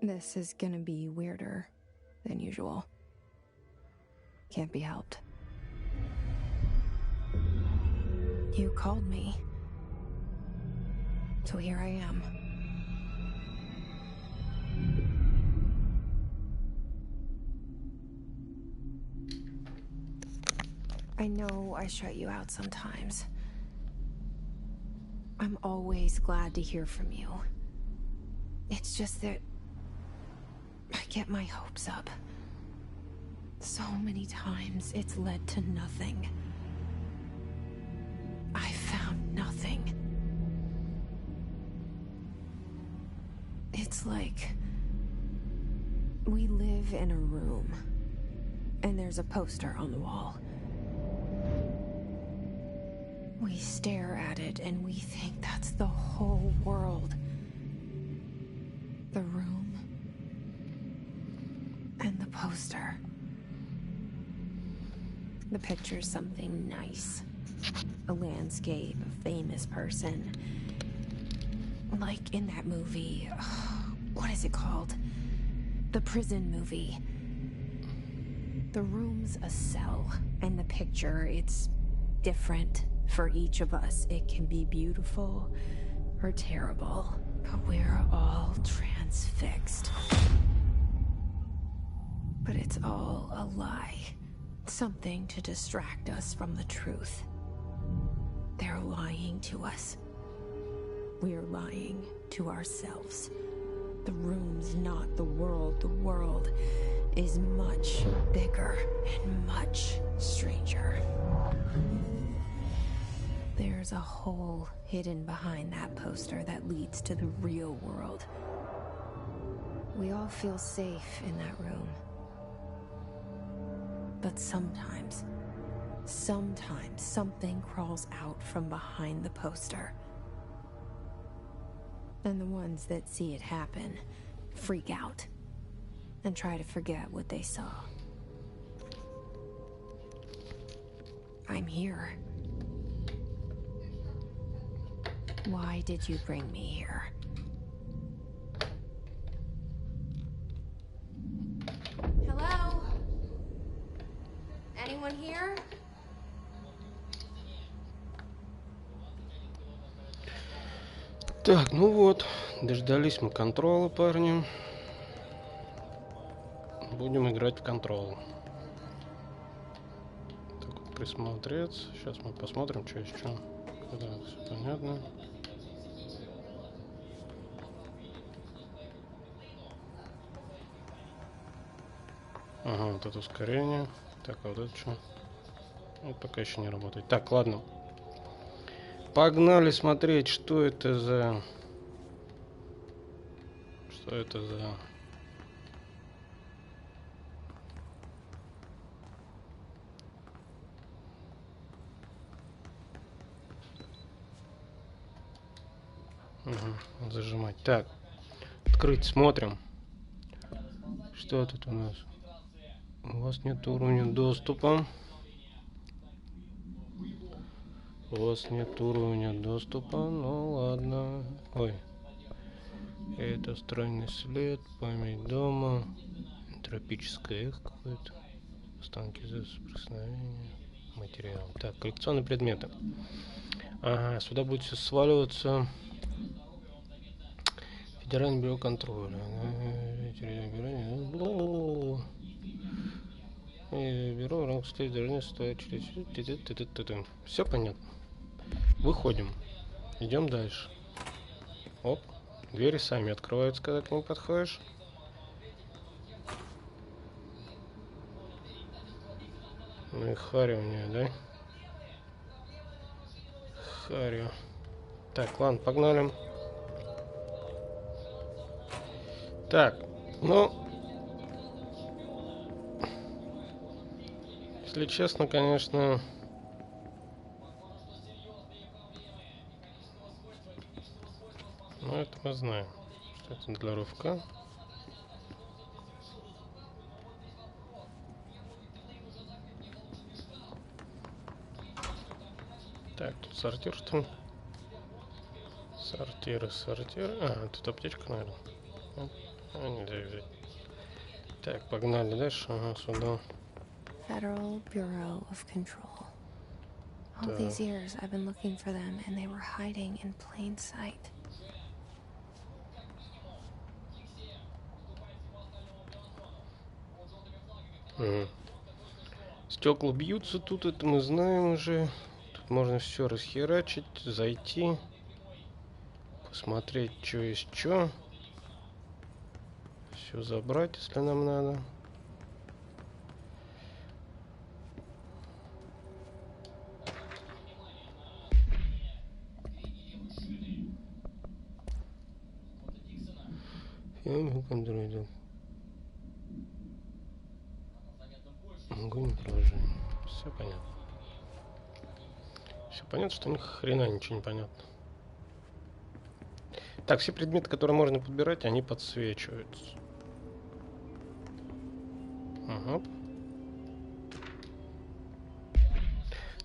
This is gonna be weirder than usual. Can't be helped. You called me. So here I am. I know I shut you out sometimes. I'm always glad to hear from you. It's just that I get my hopes up. So many times it's led to nothing. I found nothing. It's like we live in a room and there's a poster on the wall. We stare at it and we think that's the whole world. The room and the poster. The picture's something nice. A landscape, a famous person. Like in that movie, what is it called? The prison movie. The room's a cell, and the picture, it's different for each of us. It can be beautiful or terrible, but we're all transfixed. But it's all a lie. Something to distract us from the truth. They're lying to us. We're lying to ourselves. The room's not the world. The world is much bigger and much stranger. There's a hole hidden behind that poster that leads to the real world. We all feel safe in that room. But sometimes something crawls out from behind the poster. And the ones that see it happen freak out and try to forget what they saw. I'm here. Why did you bring me here? Hello? Anyone here? Так, ну вот, дождались мы контрола, парни. Будем играть в контрол. Так вот, присмотреться. Сейчас мы посмотрим, что еще. Да, все понятно. Ага, вот это ускорение. Так, а вот это что? Это пока еще не работает. Так, ладно. Погнали смотреть, что это за... Что это за... Угу, зажимать. Так, открыть, смотрим. Что тут у нас? У вас нет уровня доступа. У вас нет уровня доступа, ну ладно. Ой. Это странный след, память дома, тропическое эхо какое-то, останки за соприкосновения, материал. Так, коллекционные предметы. Ага, сюда будет все сваливаться. Федеральное бюро контроля. Бюро ранг стоит. Все понятно. Выходим. Идем дальше. Оп. Двери сами открываются, когда к ним подходишь. Ну и харю у нее, да? Харю. Так, ладно, погнали. Так, ну... Если честно, конечно... Ну, это мы знаем, что это для рывка. Так, тут сортир, что ли? Сортиры. А, тут аптечка, наверное. А, нельзя взять. Так, погнали дальше. Ага, сюда. Federal Bureau of Control. All these years I've been looking for them, and they were hiding in plain sight. Стекла бьются тут, это мы знаем уже. Тут можно все расхерачить, зайти, посмотреть, что есть что. Все забрать, если нам надо. Контроль. Огонь положение. Все понятно. Все понятно, что ни хрена ничего не понятно. Так, все предметы, которые можно подбирать, они подсвечиваются. Ага.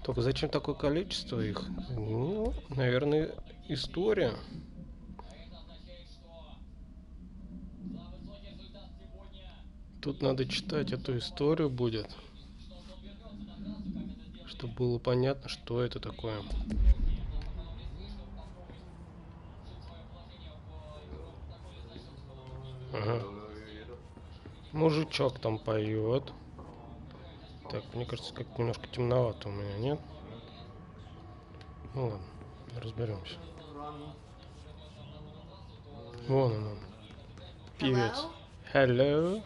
Только зачем такое количество их? Ну, наверное, история. Тут надо читать эту историю будет, чтобы было понятно, что это такое. Ага. Мужичок там поет. Так, мне кажется, как-то немножко темновато у меня, нет? Ну ладно, разберемся. Вон он. Певец. Hello.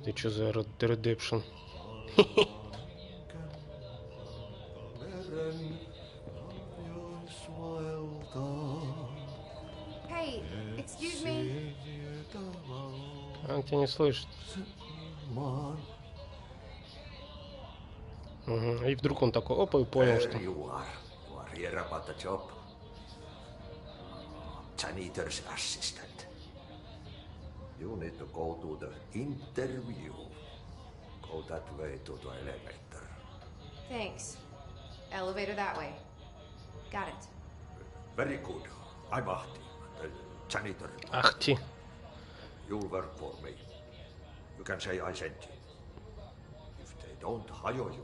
Ты чё за Redemption? Hey, excuse me. Он тебя не слышит. Угу. И вдруг он такой, опа, и понял, что... Here about the job. Janitor's assistant. You need to go to the interview. Go that way to the elevator. Thanks. Elevator that way. Got it. Very good. I'm Ahti, the janitor. Ахти. You'll work for me. You can say I sent you. If they don't hire you, you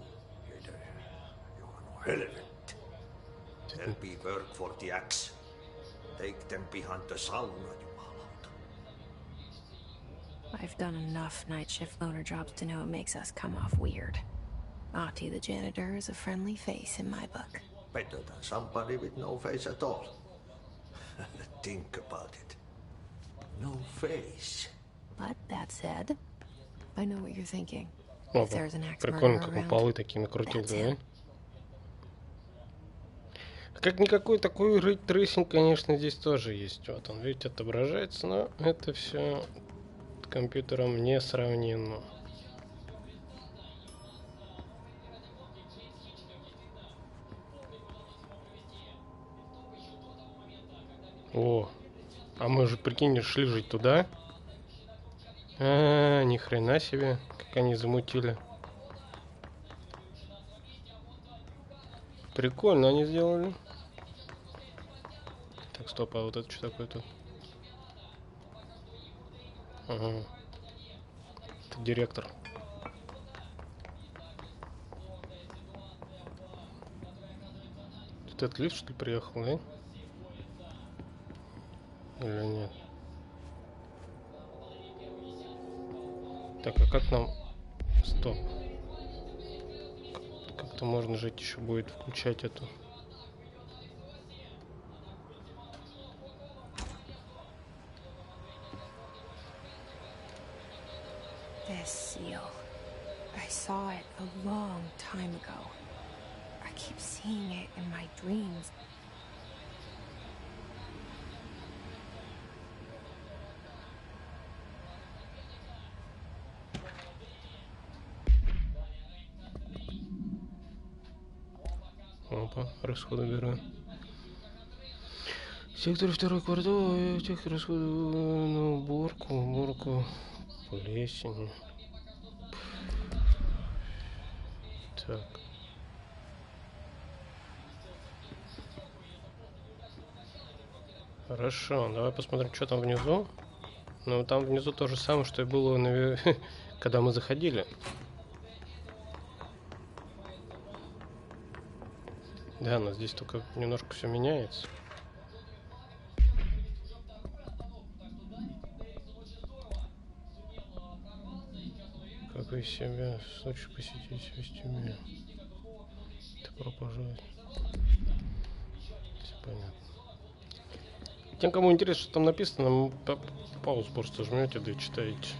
are no relevant. Help me work for the axe. Take them behind the sauna, jumalauta. I've done enough night shift loner jobs to know it makes us come off weird. Ahti the janitor is a friendly face in my book. Better than somebody with no face at all. Think about it. No face. But that said, I know what you're thinking. Опа, If there's an axe прикольно, murderer как он around, полы такие накрутил, that's да? him. Как никакой такой рейтрейсинг, конечно, здесь тоже есть. Вот он, видите, отображается, но это все с компьютером не сравнимо. О, а мы же, прикинь, шли жить туда. Ни хрена себе, как они замутили. Прикольно они сделали. Так, стоп, а вот это что такое тут? Ага. Это директор. Тут этот лифт, что ли, приехал, да? Или нет? Так, а как нам... Стоп. Как-то можно жить еще будет включать эту... This seal. I saw it a long time ago. I keep seeing it in my dreams. Опа, расходы героя. Сектор 2 квартал, тех расходов на уборку, плесень. Так. Хорошо, давай посмотрим, что там внизу. Ну, там внизу то же самое, что и было, когда мы заходили. Да, но здесь только немножко все меняется. Как вы себя в случае посетить вестибюль? Добро пожаловать. Все понятно. Тем, кому интересно, что там написано, паузу просто жмете, да и читаете.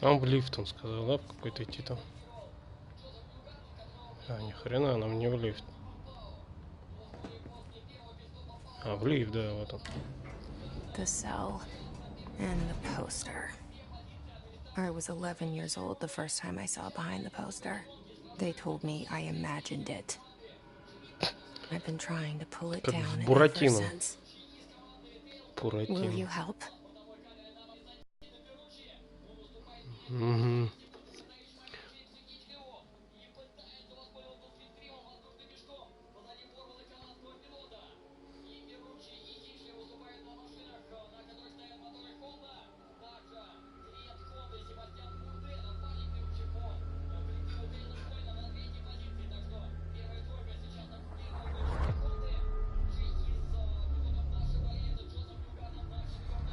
Нам в лифт, он сказал, да, какой-то идти там. А, ни хрена, нам не в лифт. А, в лифт, да, вот он. The cell and the poster. I was 11 years old the first time I saw behind the poster. They told me I imagined it. I've been trying to pull it down ever since. Will you help? Угу.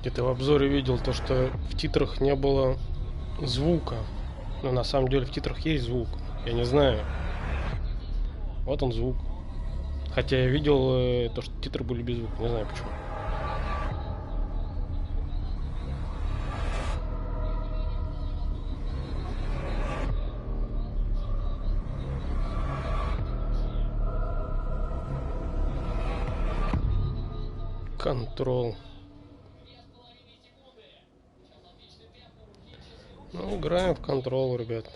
Где-то в обзоре видел то, что в титрах не было звука. Но на самом деле в титрах есть звук. Я не знаю. Вот он звук. Хотя я видел то, что титры были без звука. Не знаю почему. Control. Ну, играем в Control, ребят.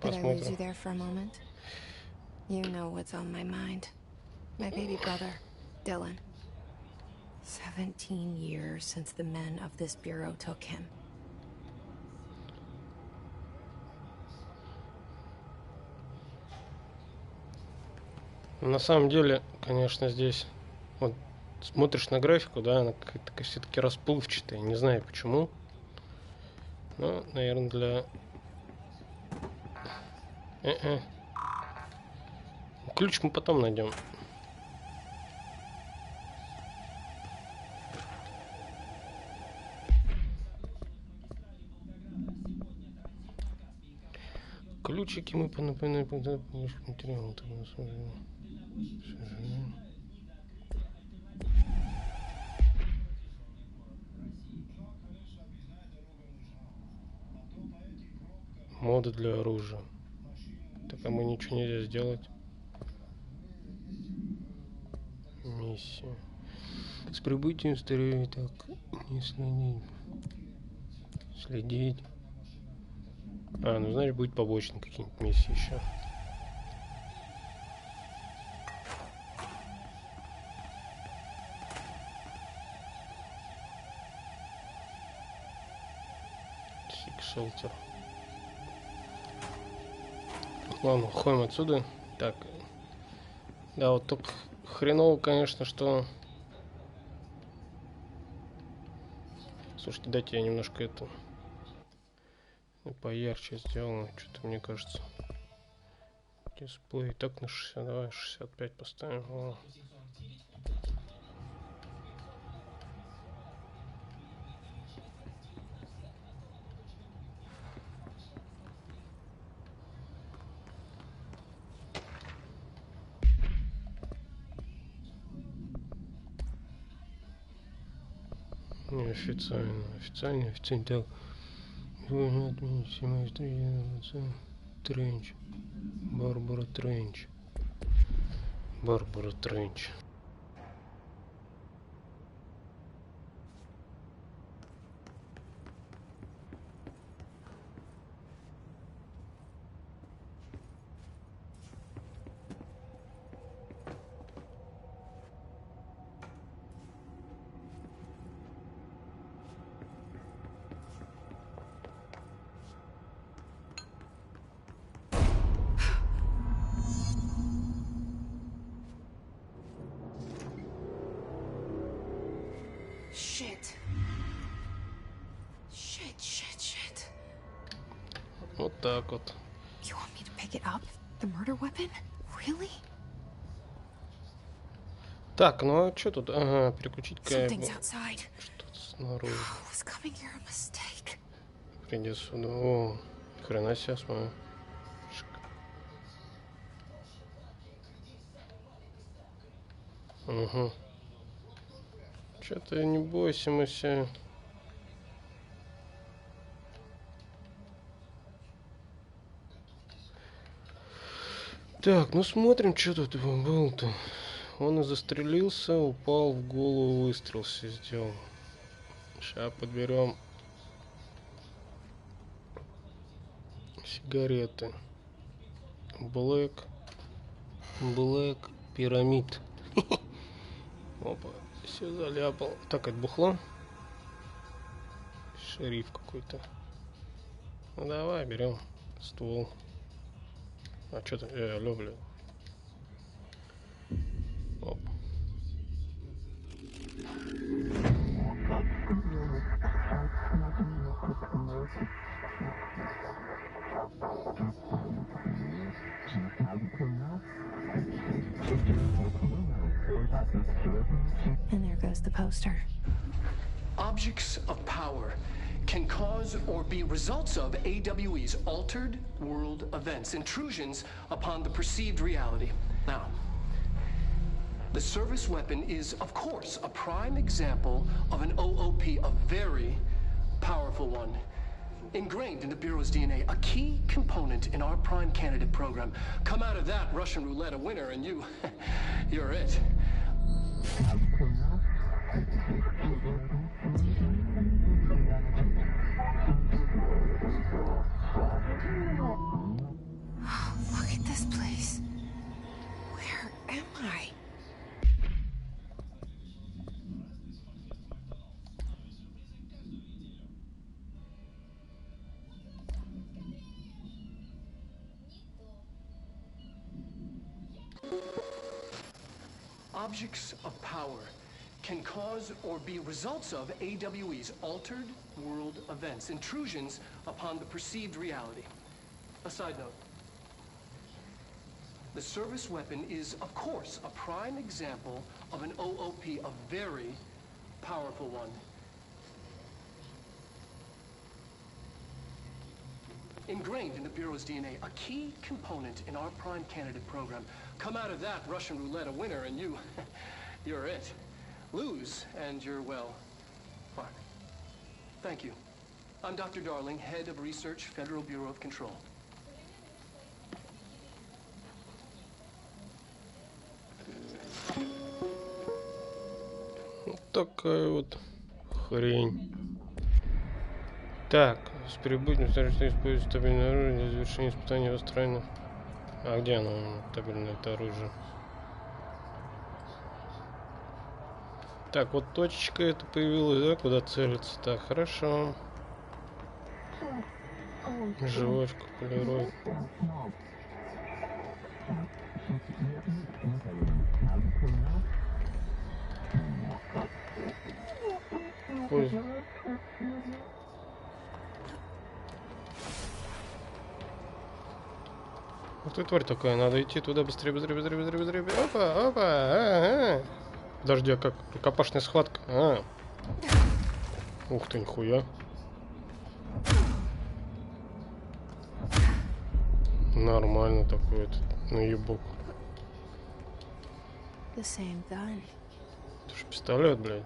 Посмотрим. Did I lose you there for a moment? You know what's on my mind. My baby brother, Dylan. 17 years since the men of this bureau took him. На самом деле, конечно, здесь вот смотришь на графику, да, она какая-то все-таки расплывчатая, не знаю почему. Но, наверное, для... Ключ мы потом найдем. Ключики мы понапоминаем, когда материал. Моды для оружия. Так, а мы ничего нельзя сделать. Миссия. С прибытием старее так не следить. Следить. А, ну значит будет побочные какие-нибудь миссии еще. Xim4. Ладно, уходим отсюда. Так. Да, вот только хреново, конечно, что... Слушайте, дайте я немножко это... поярче сделано. Что-то мне кажется. Дисплей. Так на 60. Давай 65 поставим. О. Неофициально. Официально. Так. Тренч. Барбара Тренч. Барбара Тренч. так вот. You want me to pick it up? The murder weapon? Really? Так, ну а что тут? Ага, переключить-ка Something's outside. что-то снаружи. I was coming here a mistake. Приди сюда. О, хрена себе, смотри. Угу. Что-то не бойся, мы все. Так, ну смотрим, что тут было-то. Он и застрелился, упал в голову, выстрел все сделал. Сейчас подберем сигареты. Black пирамид. Опа, все заляпал. Так, это бухло. Шериф какой-то. Ну давай, берем ствол. А что ты? Алло, блядь. Оп. And there goes the poster. Objects of power can cause or be results of AWE's altered world events, intrusions upon the perceived reality. Now, the service weapon is, of course, a prime example of an OOP, a very powerful one. Ingrained in the Bureau's DNA, a key component in our prime candidate program. Come out of that Russian roulette a winner and you're it. Look at this place. Where am I? Objects of power can cause or be results of AWE's altered world events, intrusions upon the perceived reality. A side note. The service weapon is, of course, a prime example of an OOP, a very powerful one. Ingrained in the Bureau's DNA, a key component in our prime candidate program. Come out of that Russian roulette a winner and you're it. Lose and you're, well, fuck. Thank you. I'm Dr. Darling, Head of Research, Federal Bureau of Control. Вот такая вот хрень. Так, с прибытием старательно использовать табельное оружие для завершения испытания устроено. А где оно, табельное это оружие? Так, вот точечка это появилась, да, куда целиться. Так, хорошо. Жвачка, полироид. Ой. Ух ты, тварь такая, надо идти туда быстрее, быстрее, быстрее, быстрее, быстрее. Опа, опа, ага. Подожди, а как? Рукопашная схватка. А. Ух ты, нихуя. Нормально такой вот наебок. The same gun. Это же пистолет, блядь.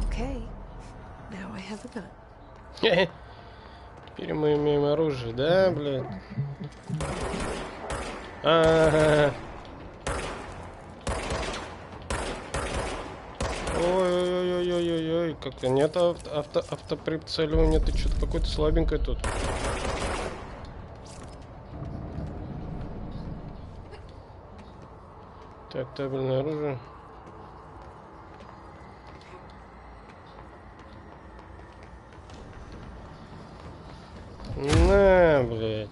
Okay. Now I have a gun. Теперь мы имеем оружие, да, блядь? Ага. Ой-ой-ой-ой-ой-ой, как-то нет автоприцеливания, ты что-то какой-то слабенькое тут. Так, табельное оружие. На, блядь.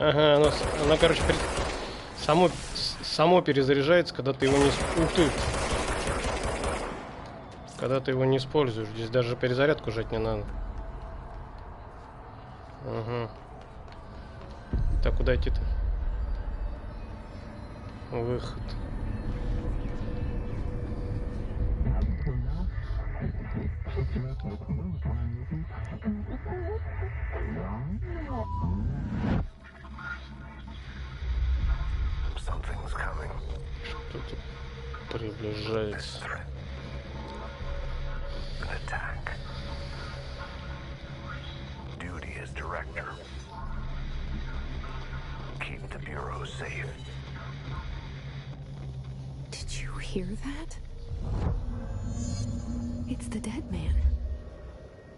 Ага, оно короче, само перезаряжается, когда ты его не... Ух ты! Когда ты его не используешь. Здесь даже перезарядку жать не надо. Ага. Так, куда идти-то? Выход. Что-то приближается. Did you hear that? It's the dead man.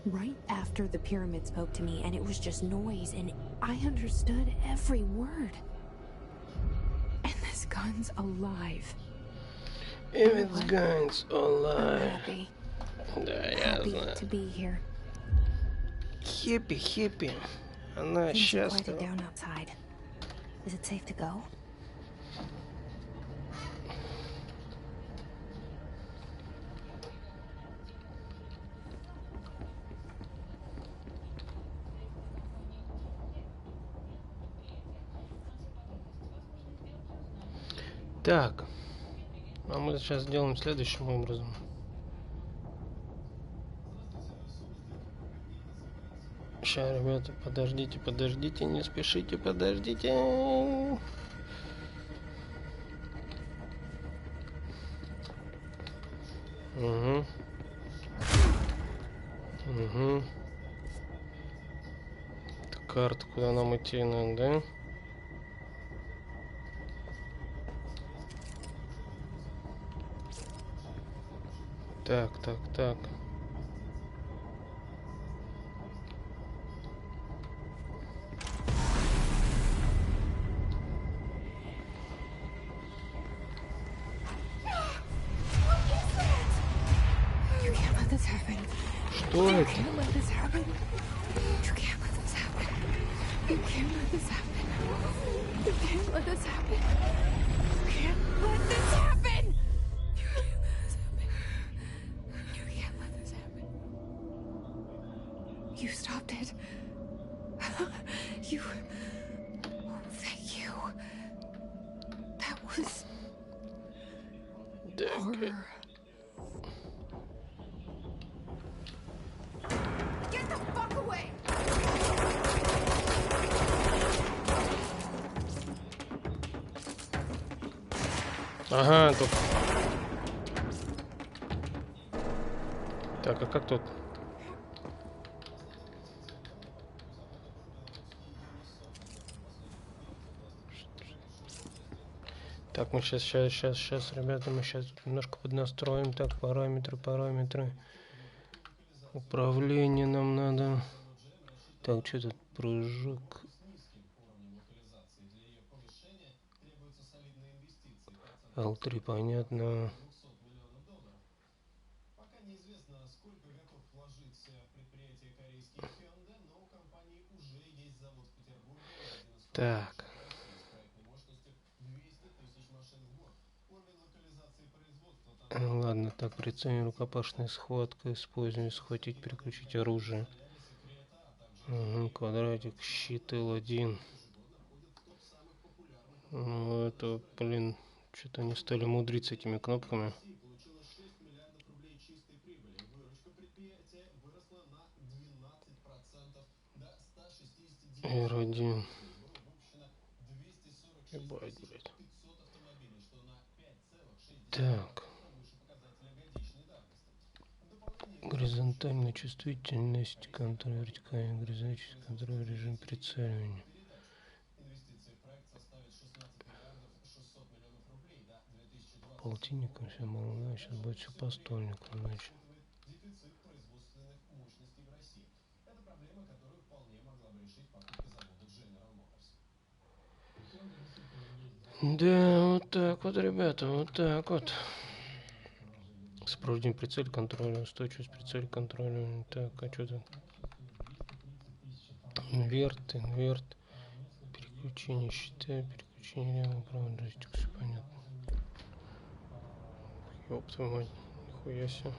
Right after the pyramid spoke to me, and it was just noise, and I understood every word. And this gun's alive. If it's guns alive. Happy. Да, я Happy знаю. to be here. Хиппи. Она Things have quieted счастлива. down outside. Is it safe to go? Так. А мы сейчас сделаем следующим образом. Сейчас, ребята, подождите, не спешите, подождите. Угу. Карта, куда нам идти надо, да? Так. You can't let this happen. Что You это? can't let this happen. You can't let this happen. You can't let this happen. You can't let this happen. You can't let this happen. You can't let this happen. You stopped it. You. Thank you. That was horror. Get the fuck away! Ага, тут. Так, а как тут? Так, мы сейчас, ребята, мы сейчас немножко поднастроим. Так, параметры. Управление нам надо. Так, что тут? Прыжок. L3, понятно. Так. Ладно, так, прицельная рукопашная схватка. Используем, схватить, переключить оружие. Угу, квадратик, щит L1. Ну, это, блин, что-то они стали мудрить с этими кнопками. R1. Ебать, блядь. Так. Горизонтальная чувствительность, контроль, вертикальный горизонтальный контроль, режим прицеливания. Полтинником все мало, да? Сейчас будет все по стольнику, значит. Да, вот так вот, ребята, вот так вот. Сопровождение прицель контроля, устойчивость прицель контроля. Так, а что тут? Инверт. Переключение щита, переключение левого правого джойстика, все понятно. Ёб твою мать, нихуя себе.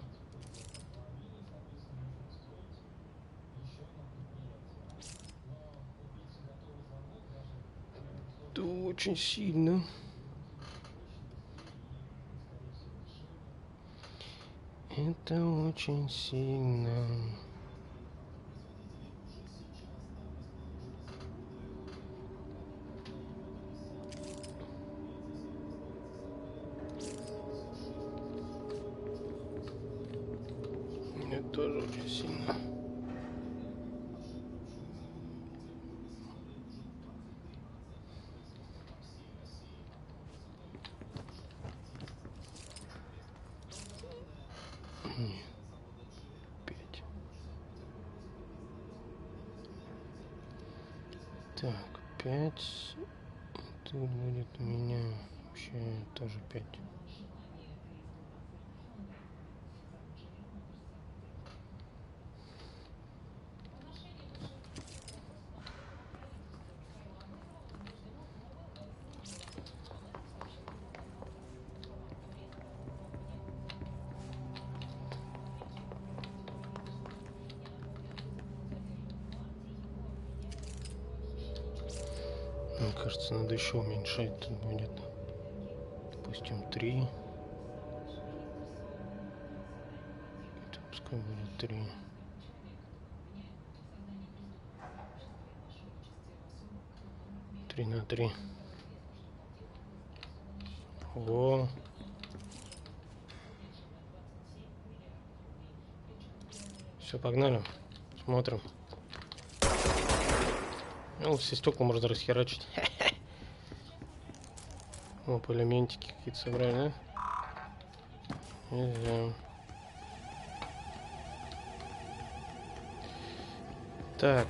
Это очень сильно. Это очень сильно. Это тоже очень сильно. Так, 5. Тут будет у меня вообще тоже 5. Мне кажется, надо еще уменьшать. Тут будет, допустим, 3. Это пускай будет 3. Три на 3. О. Все, погнали. Смотрим. Ну, все стекла можно расхерачить. Оп, элементики какие-то собрали, да? Нельзя. Так.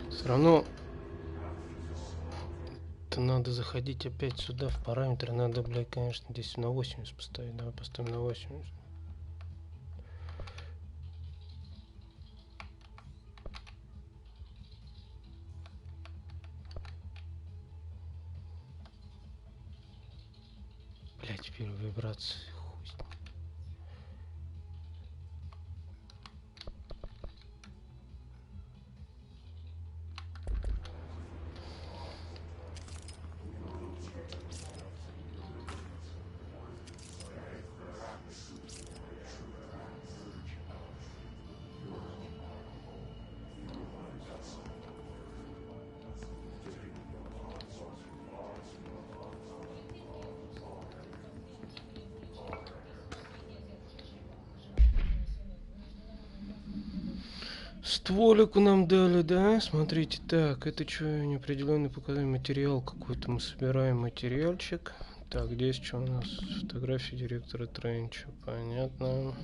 Все равно это надо заходить опять сюда в параметры. Надо, блядь, конечно, здесь на 80 поставить. Давай поставим на 80. Блядь, теперь вибрации. Стволику нам дали, да? Смотрите, так, это что, неопределенный показатель, материал какой-то, мы собираем материальчик. Так, здесь что у нас? Фотография директора Тренча, понятно.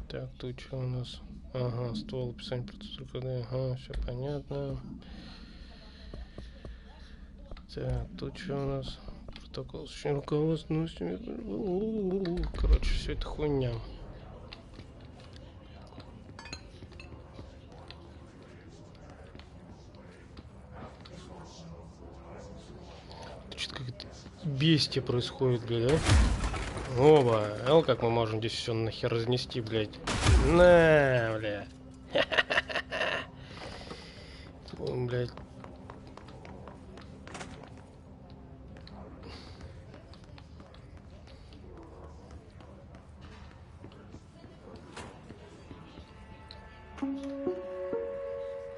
Так, тут что у нас? Ага, ствол, описание процессора кода. Ага, все понятно. Так, тут что у нас? Протокол с руководством. Короче, все это хуйня. Что-то как-то бестия происходит, блядь, да? Оба, эл, как мы можем здесь все нахер разнести, блядь. На, бля. Блядь.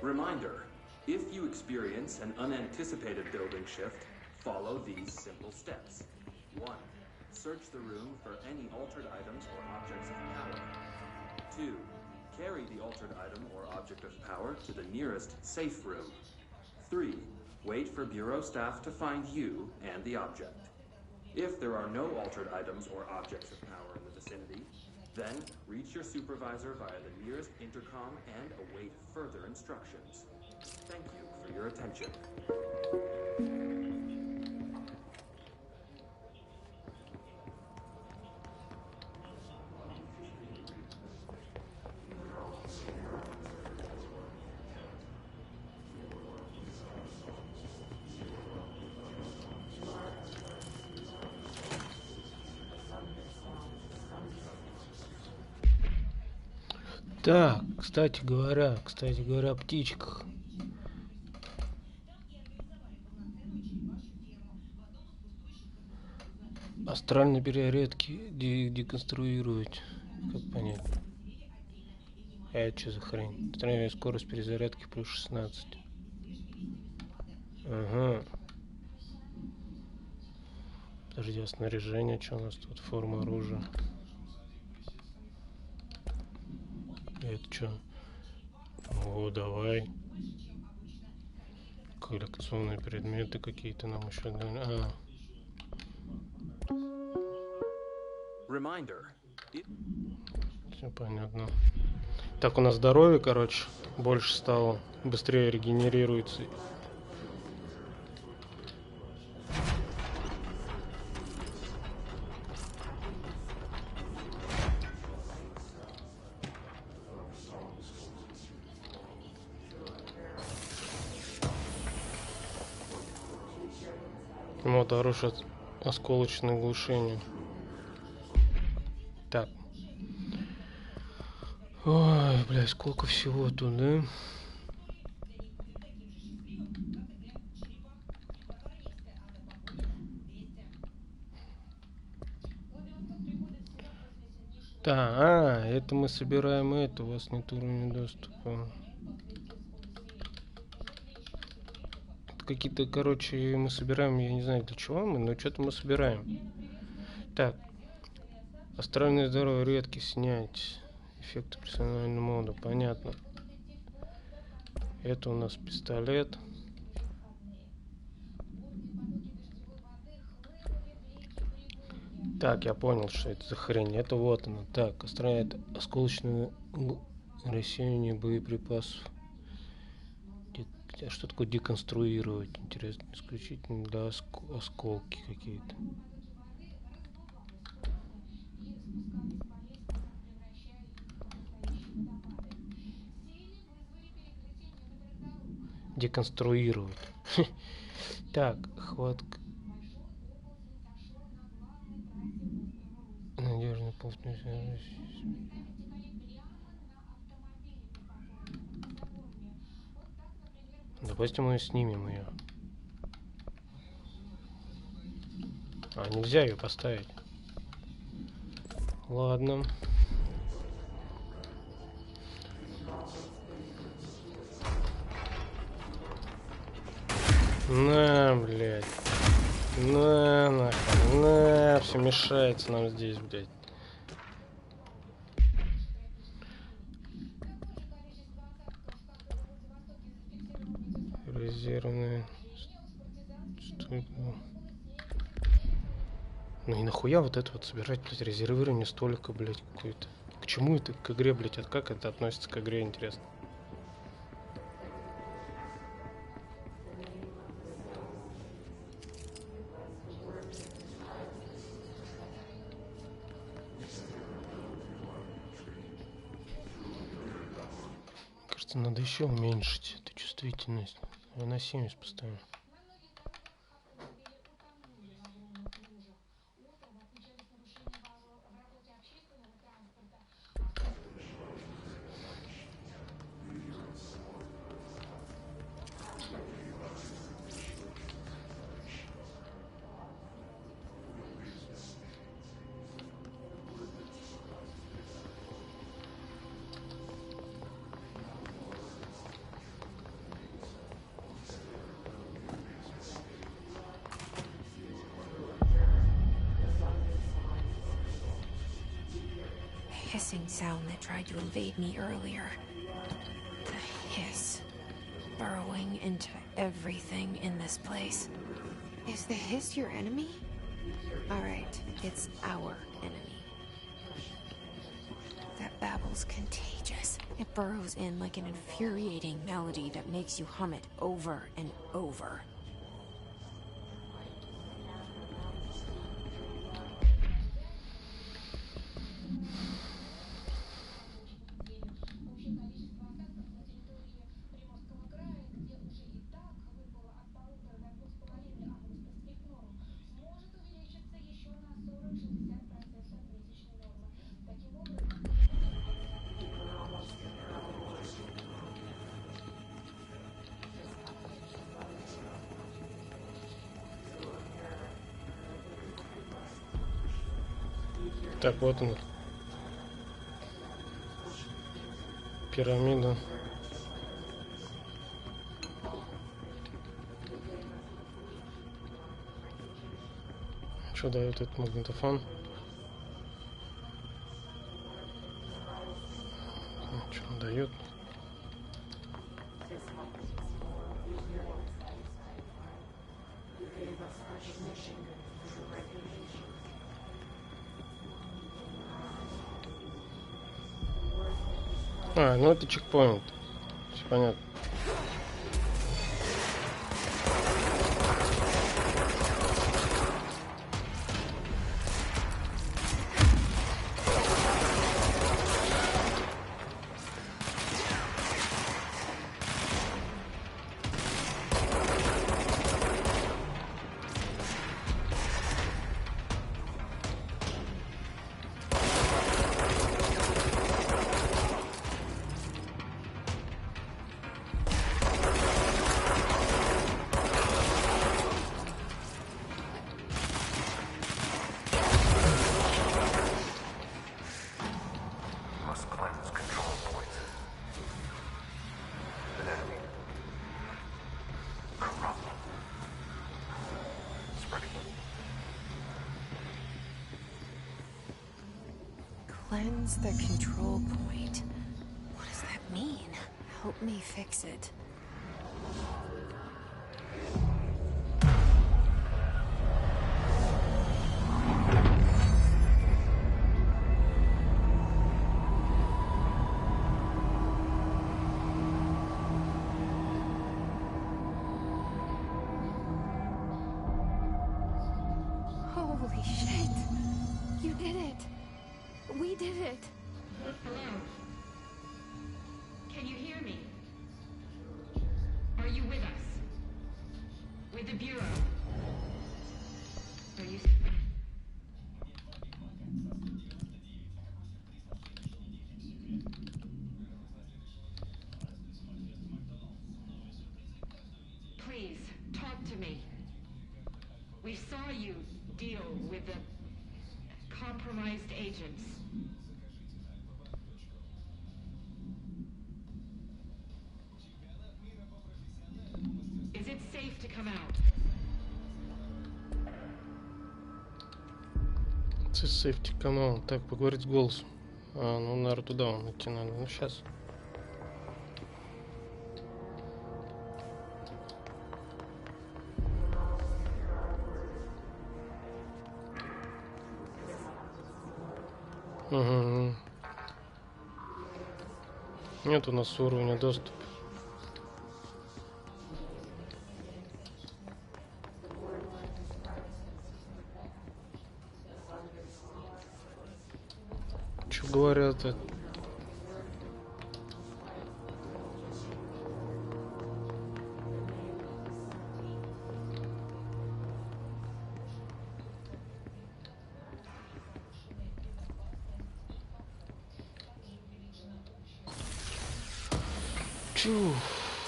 Reminder, if you experience an unanticipated building shift, follow these simple steps. 1. Search the room for any altered items or objects of power. 2. Carry the altered item or object of power to the nearest safe room. 3. Wait for Bureau staff to find you and the object. If there are no altered items or objects of power in the vicinity, then reach your supervisor via the nearest intercom and await further instructions. Thank you for your attention. Так, кстати говоря, о птичках. Астральные перередки деконструировать. Как понять? А это что за хрень? Астральная скорость перезарядки плюс 16. Ага. Подожди, а снаряжение, что у нас тут? Форма оружия. Это что? О, давай. Коллекционные предметы какие-то нам еще дали. А. Все понятно. Так, у нас здоровье, короче, больше стало. Быстрее регенерируется. Вот, хорошее осколочное глушение. Так. Ой, бля, сколько всего тут, да? Да, это мы собираем это, у вас нет уровня доступа. Какие-то, короче, мы собираем, я не знаю для чего мы, но что-то мы собираем. Так. Астральное здоровье редкий снять. Эффекты персонального мода, понятно. Это у нас пистолет. Так, я понял, что это за хрень. Это вот оно. Так, астральное осколочное рассеяние боеприпасов. Что такое деконструировать? Интересно, исключительно для осколки какие-то. Деконструировать. Так, хватка. Надежный полностью. Допустим, мы снимем ее. А, нельзя ее поставить. Ладно. На, блядь. На, нахуй. На, все мешается нам здесь, блядь. Резервные. Что это? Ну и нахуя вот это вот собирать, блядь, резервирование столика, блядь, какое-то. чему это к игре, блядь? А как это относится к игре, интересно? Кажется, надо еще уменьшить эту чувствительность. Я на 70 поставим. Hissing sound that tried to invade me earlier. The hiss. Burrowing into everything in this place. Is the hiss your enemy? Alright, it's our enemy. That babble's contagious. It burrows in like an infuriating melody that makes you hum it over and over. Так, вот он. Пирамида. Что дает этот магнитофон? Что он дает? А, ну это чекпоинт. Все понятно. Cleanse the control point. What does that mean? Help me fix it. Holy shit! You did it! We did it! Hello? Can you hear me? Are you with us? With the Bureau? Are you... Please, talk to me. We saw you deal with the compromised agents. Is it safe to come out? It's a safety канал. Так, поговорить с голосом. А, ну, наверное, туда он идти надо. Ну, сейчас. Угу. Нет у нас уровня доступа. Что говорят-то?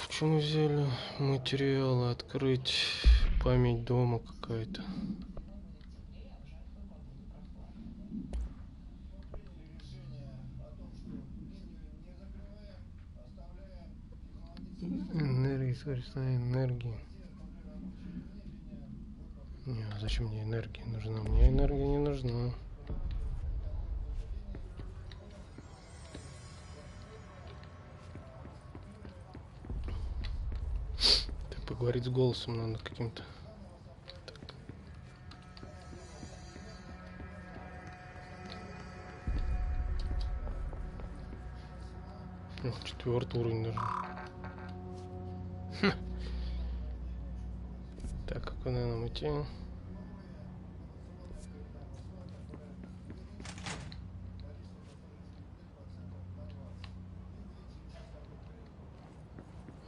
Что мы взяли? Материалы, открыть, память дома какая-то. Энергия, скоростная энергия. Не, а зачем мне энергия нужна? Мне энергия не нужна. Так, поговорить с голосом надо каким-то. Так. 4-й уровень даже. Так, а куда нам идти?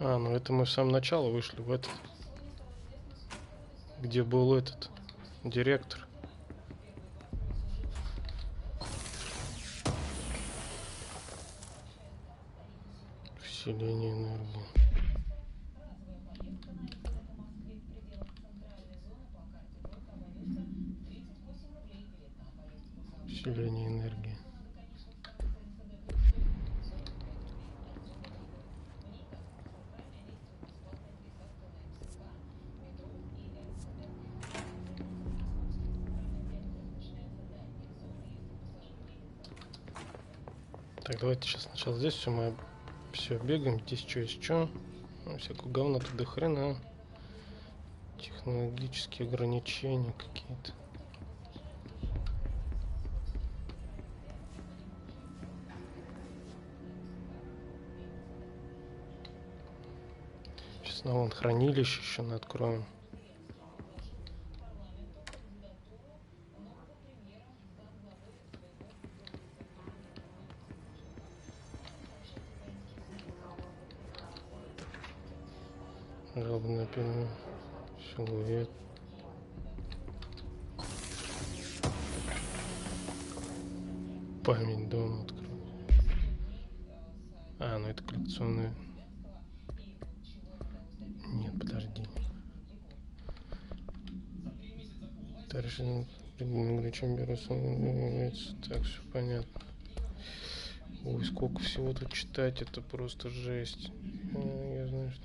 А, ну это мы в самом начале вышли в этот. Где был этот директор. Вселение энергии. Вселение энергии. Так, давайте сейчас сначала здесь все мы все бегаем, здесь что есть что. Ну, всякого говна тут до хрена. Технологические ограничения какие-то. Сейчас на вон хранилище еще откроем. Жалобная пена, силуэт. Память дома открыть. А, ну это коллекционная. Нет, подожди. Дальше чем берутся. Так, все понятно. Ой, сколько всего тут читать, это просто жесть. Я знаю, что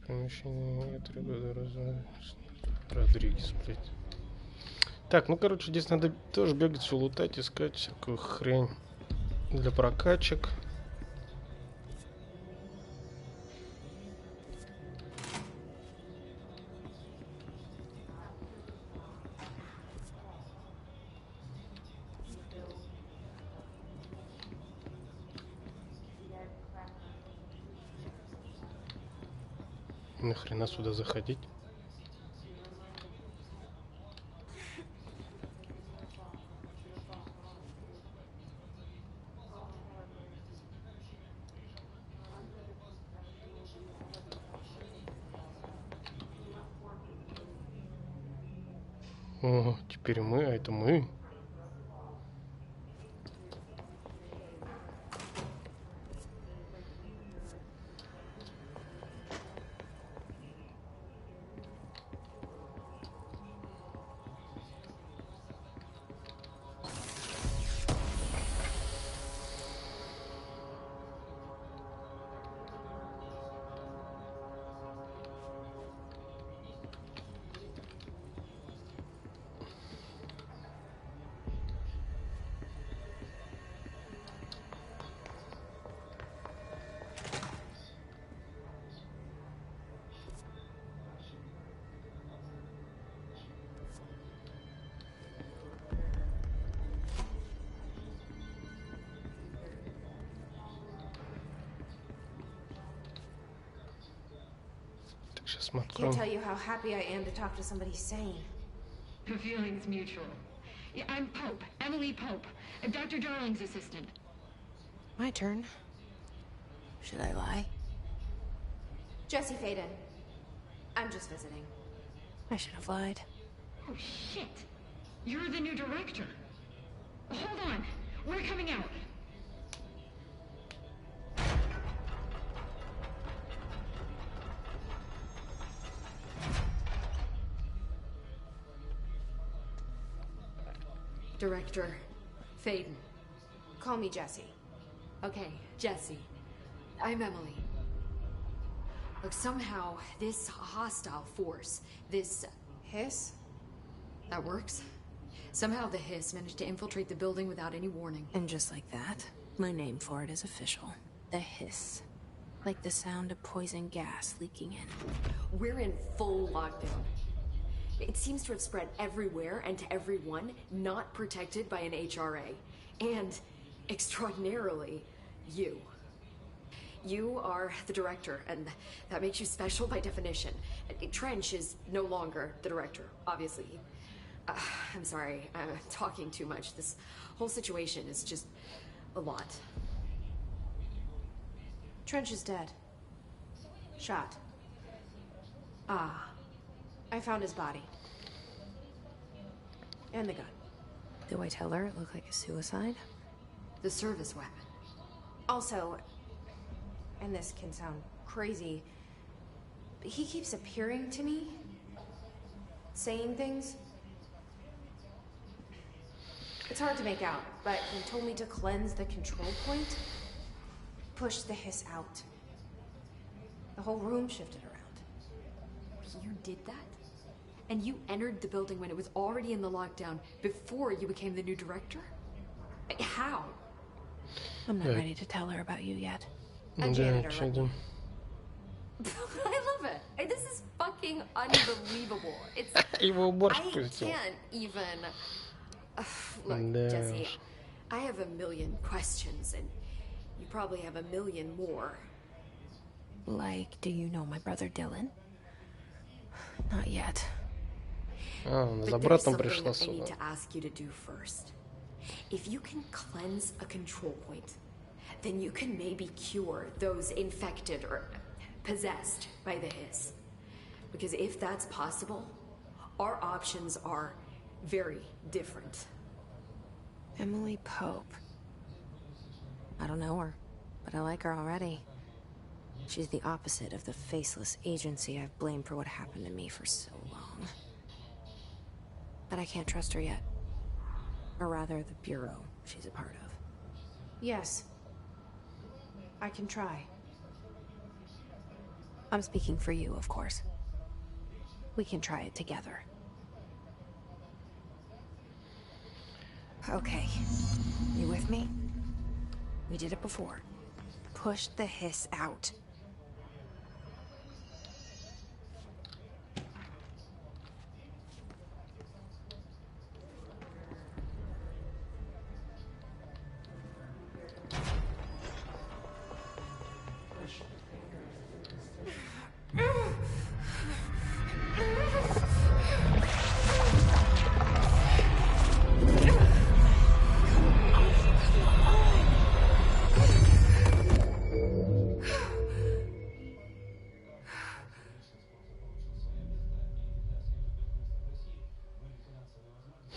помещение 3 года Родригес, блядь. Так, ну короче, здесь надо тоже бегать, все лутать, искать всякую хрень для прокачек. Нахрена сюда заходить? О, теперь мы, а это мы. Сейчас мы Can't откроем. tell you how happy I am to talk to somebody sane. The feeling's mutual. Yeah, I'm Pope, Emily Pope, Dr. Darling's assistant. My turn. Should I lie? Jesse Faden. I'm just visiting. I should have lied. Oh, shit. You're the new director. Hold on. We're coming out. Director Faden. Call me Jesse. Okay, Jesse. I'm Emily. Look, somehow this hostile force, this... Hiss? that works? Somehow the hiss managed to infiltrate the building without any warning. And just like that, my name for it is official. The hiss. Like the sound of poison gas leaking in. We're in full lockdown. It seems to have spread everywhere and to everyone not protected by an HRA. And, extraordinarily, you. You are the director, and that makes you special by definition. Trench is no longer the director, obviously. I'm sorry, I'm talking too much. This whole situation is just a lot. Trench is dead. Shot. Ah. I found his body. And the gun. Do I tell her it looked like a suicide? The service weapon. Also, and this can sound crazy, but he keeps appearing to me, saying things. It's hard to make out, but he told me to cleanse the control point, push the hiss out. The whole room shifted around. You did that? And you entered the building when it was already in the lockdown before you became the new director? How? I'm not ready to tell her about you yet. A janitor, right? I love it. This is fucking unbelievable. It's... Его уборщик I пустил. can't even... Look, Да Jesse, уж. I have a million questions, and you probably have a million more. Like, do you know my brother Dylan? Not yet. А, за But there's братом something пришла I need сюда. to ask you to do first. If you can cleanse a control point, then you can maybe cure those infected or possessed by the hiss. Because if that's possible, our options are very different. Emily Pope. I don't know her, but I like her already. She's the opposite of the faceless agency I've blamed for what happened to me for so long. But I can't trust her yet. Or rather, the bureau she's a part of. Yes. I can try. I'm speaking for you, of course. We can try it together. Okay. You with me? We did it before. Push the hiss out.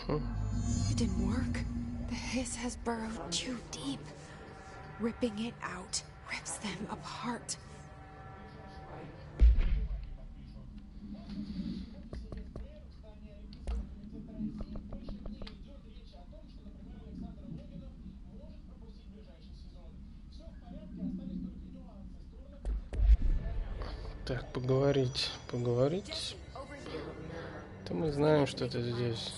It didn't work. The hiss has burrowed too deep. Ripping it out rips them apart. Так, поговорить. Поговорить. То мы знаем, что это здесь.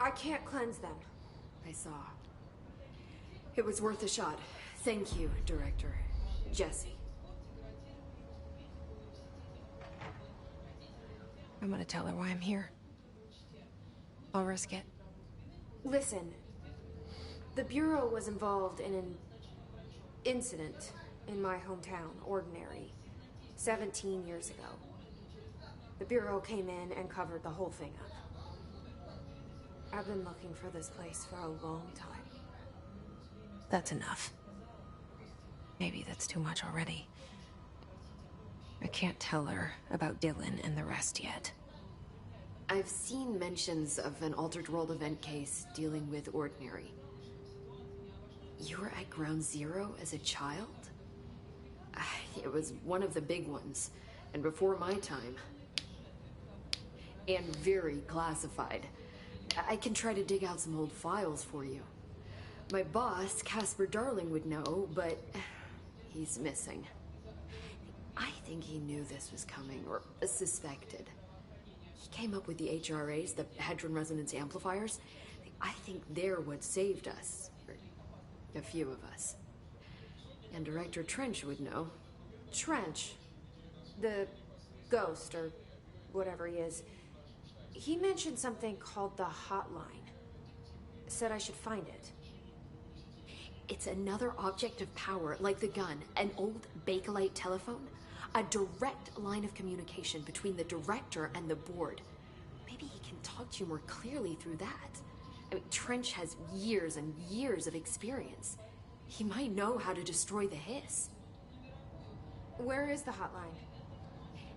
I can't cleanse them. I saw. It was worth a shot. Thank you, Director. Jesse. I'm gonna tell her why I'm here. I'll risk it. Listen, the Bureau was involved in an incident in my hometown, Ordinary, 17 years ago. The Bureau came in and covered the whole thing up. I've been looking for this place for a long time. That's enough. Maybe that's too much already. I can't tell her about Dylan and the rest yet. I've seen mentions of an Altered World event case dealing with Ordinary. You were at Ground Zero as a child? It was one of the big ones, and before my time. And very classified. I can try to dig out some old files for you. My boss, Casper Darling, would know, but he's missing. I think he knew this was coming, or suspected. He came up with the HRAs, the Hadron Resonance Amplifiers. I think they're what saved us. Or a few of us. And Director Trench would know. Trench, the ghost, or whatever he is, he mentioned something called the Hotline. Said I should find it. It's another object of power, like the gun, an old Bakelite telephone. A direct line of communication between the director and the board. Maybe he can talk to you more clearly through that. I mean, Trench has years and years of experience. He might know how to destroy the hiss. Where is the hotline?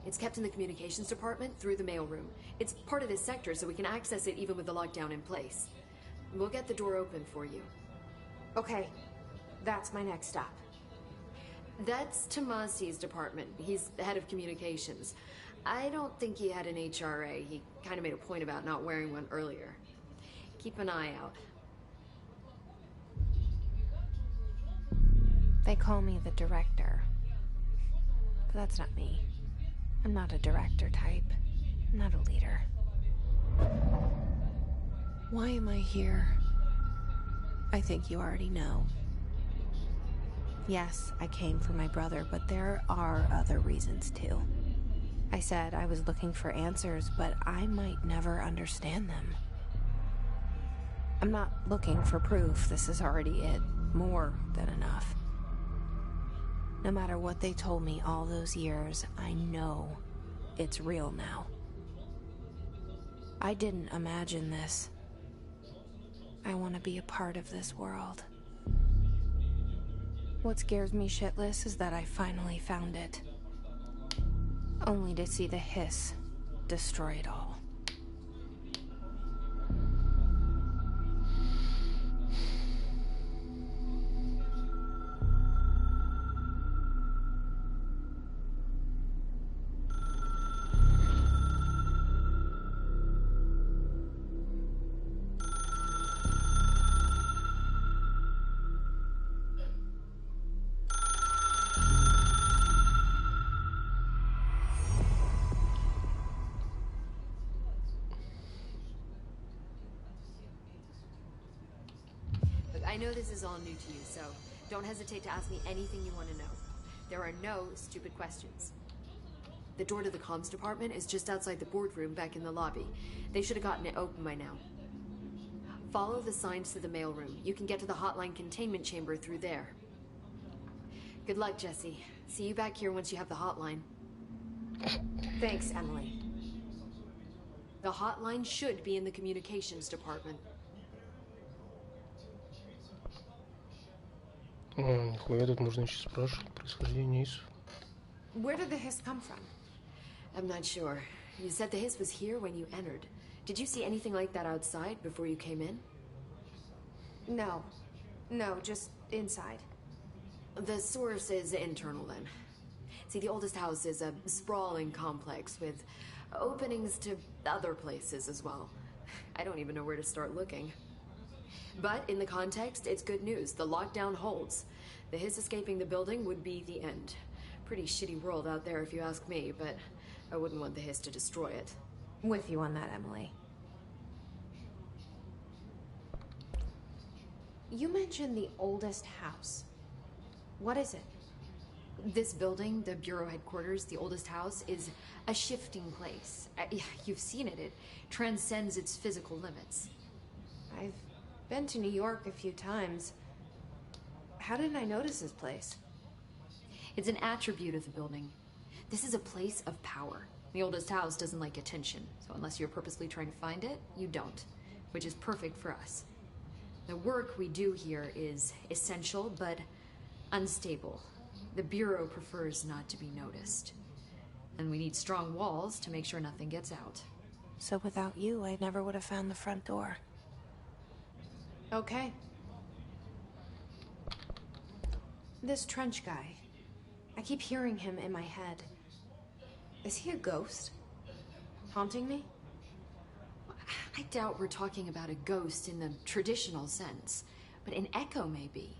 It's kept in the communications department through the mailroom. It's part of this sector, so we can access it even with the lockdown in place. We'll get the door open for you. Okay, that's my next stop. That's Tomasi's department. He's the head of communications. I don't think he had an HRA. He kind of made a point about not wearing one earlier. Keep an eye out. They call me the director. But that's not me. I'm not a director type. I'm not a leader. Why am I here? I think you already know. Yes, I came for my brother, but there are other reasons too. I said I was looking for answers, but I might never understand them. I'm not looking for proof. This is already it. More than enough. No matter what they told me all those years, I know it's real now. I didn't imagine this. I want to be a part of this world. What scares me shitless is that I finally found it. Only to see the hiss destroy it all. I know this is all new to you, so don't hesitate to ask me anything you want to know. There are no stupid questions. The door to the comms department is just outside the boardroom back in the lobby. They should have gotten it open by now. Follow the signs to the mailroom. You can get to the hotline containment chamber through there. Good luck, Jesse. See you back here once you have the hotline. Thanks, Emily. The hotline should be in the communications department. Нихуя, тут можно еще спрашивать происхождение из. Where did the hiss come from? I'm not sure. You said the hiss was here when you entered. Did you see anything like that outside before you came in? No. No, just inside. The source is internal then. See, the oldest house is a sprawling complex with openings to other places as well. I don't even know where to start looking. But in the context, it's good news. The lockdown holds. The hiss escaping the building would be the end. Pretty shitty world out there if you ask me, but I wouldn't want the hiss to destroy it. With you on that, Emily. You mentioned the oldest house. What is it? This building, the Bureau headquarters, the oldest house, is a shifting place. You've seen it. It transcends its physical limits. I've been to New York a few times. How didn't I notice this place? It's an attribute of the building. This is a place of power. The oldest house doesn't like attention, so unless you're purposely trying to find it, you don't, which is perfect for us. The work we do here is essential, but unstable. The Bureau prefers not to be noticed. And we need strong walls to make sure nothing gets out. So without you, I never would have found the front door. Okay. This Trench guy. I keep hearing him in my head. Is he a ghost? Haunting me? I doubt we're talking about a ghost in the traditional sense, but an echo maybe.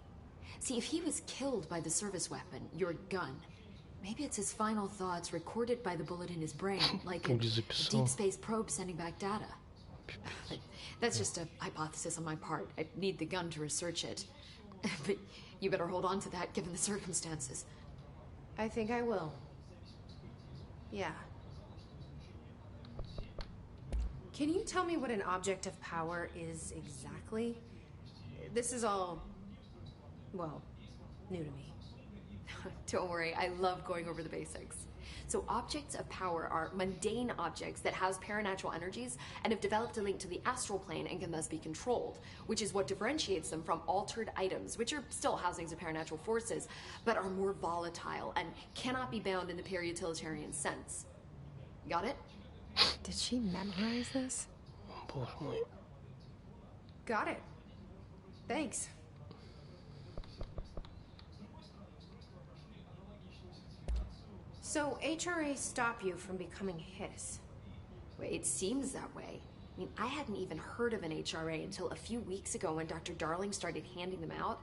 See, if he was killed by the service weapon, your gun, maybe it's his final thoughts recorded by the bullet in his brain, like a deep space probe sending back data. But that's just a hypothesis on my part. I need the gun to research it. But you better hold on to that given the circumstances. I think I will. Yeah. Can you tell me what an object of power is exactly? This is all, well, new to me. Don't worry, I love going over the basics. So objects of power are mundane objects that house paranatural energies and have developed a link to the astral plane and can thus be controlled, which is what differentiates them from altered items, which are still housings of paranatural forces, but are more volatile and cannot be bound in the pure utilitarian sense. Got it? Did she memorize this? Got it. Thanks. So, HRA stop you from becoming his? Well, it seems that way. I mean, I hadn't even heard of an HRA until a few weeks ago when Dr. Darling started handing them out.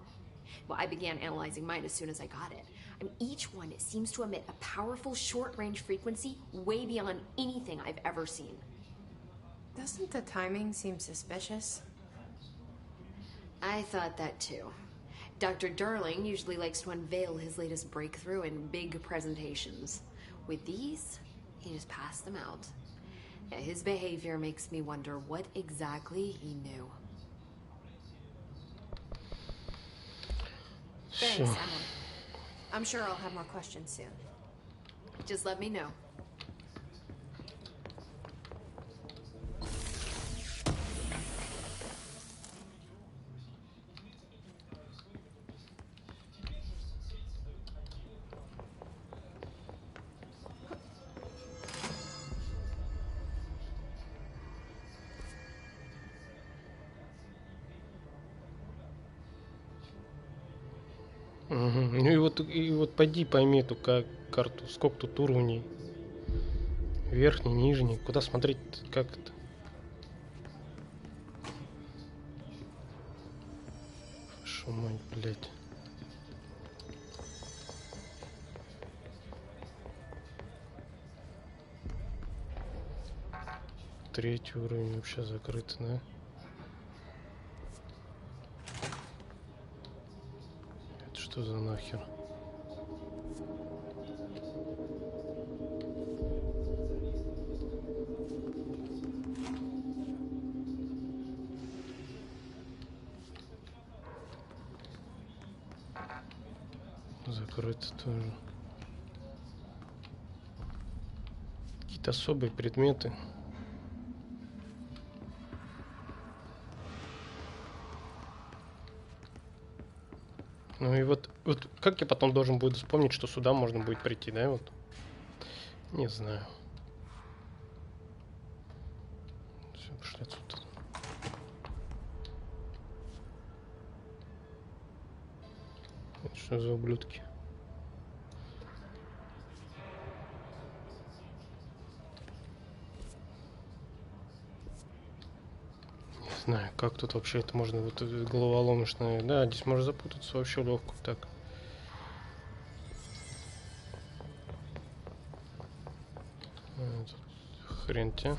Well, I began analyzing mine as soon as I got it. I mean, each one seems to emit a powerful short-range frequency way beyond anything I've ever seen. Doesn't the timing seem suspicious? I thought that too. Dr. Darling usually likes to unveil his latest breakthrough in big presentations. With these, he just passed them out. Yeah, his behavior makes me wonder what exactly he knew. Thanks, Emma. I'm sure I'll have more questions soon. Just let me know. Ну и вот пойди пойми эту карту, сколько тут уровней. Верхний, нижний, куда смотреть, как это? Шумать, блядь. Третий уровень вообще закрыт, да? Что за нахер? Закрыто тоже. Какие-то особые предметы. Ну и вот как я потом должен буду вспомнить, что сюда можно будет прийти, да, вот? Не знаю. Все, пошли отсюда. Это что за ублюдки? Не знаю, как тут вообще это можно, вот головоломочное. Да, здесь можно запутаться вообще легко так. Хрен тебе.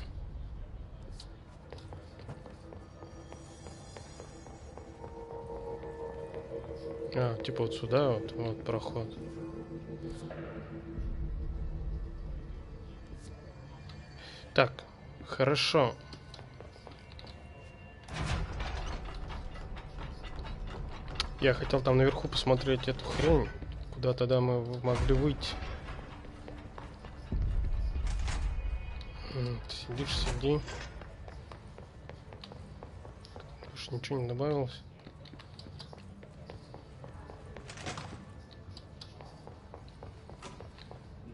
А, типа вот сюда, вот проход. Так, хорошо. Я хотел там наверху посмотреть эту хрень. Куда тогда мы могли выйти? Сидишь, сиди. Больше ничего не добавилось.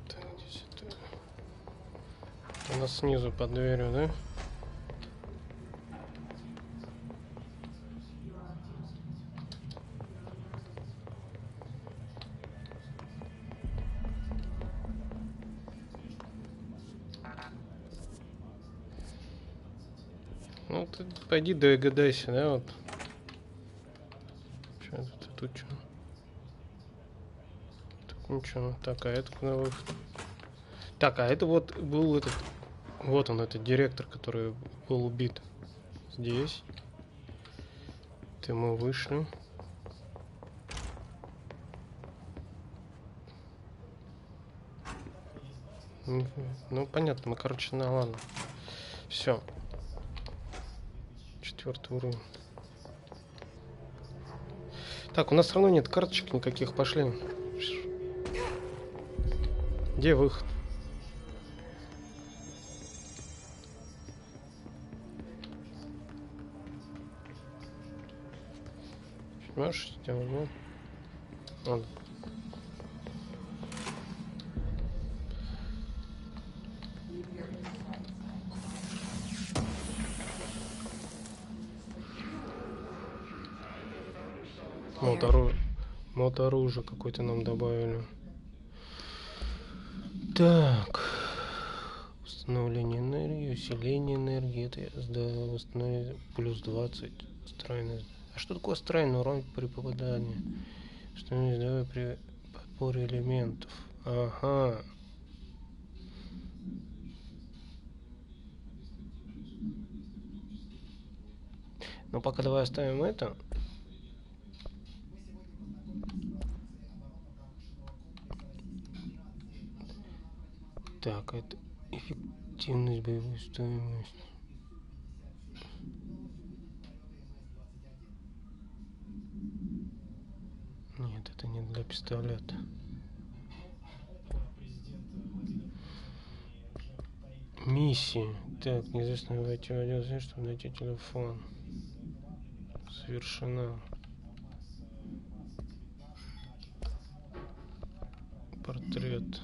Так, здесь это... У нас снизу под дверью, да? Ну ты пойди догадайся, да, вот. Что тут что? Тут ничего. Так, а это куда выход? Так, а это вот был этот... Вот он, этот директор, который был убит. Здесь. Это мы вышли. Ну, понятно, мы, короче, ладно. Все. 4-й уровень. Так, у нас все равно нет карточек никаких, пошли. Где выход? Понимаешь, сделать, да? Ладно. Вот оружие какое-то нам добавили. Так. Восстановление энергии, усиление энергии. Это восстановление плюс 20. Стройность. А что такое стройный урон при попадании? Восстановление здоровья при подборе элементов. Ага. Ну пока давай оставим это. Так, это эффективность, боевую стоимость. Нет, это не для пистолета. Миссии. Так, неизвестно войти в отдел, чтобы найти телефон. Совершена. Портрет.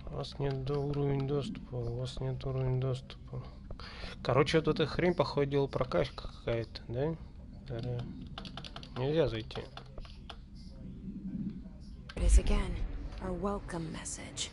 У вас нет уровня доступа. У вас нет уровня доступа. Короче, вот эта хрень, походу, дела прокачка какая-то, да? Да. Нельзя зайти. It is again our welcome message.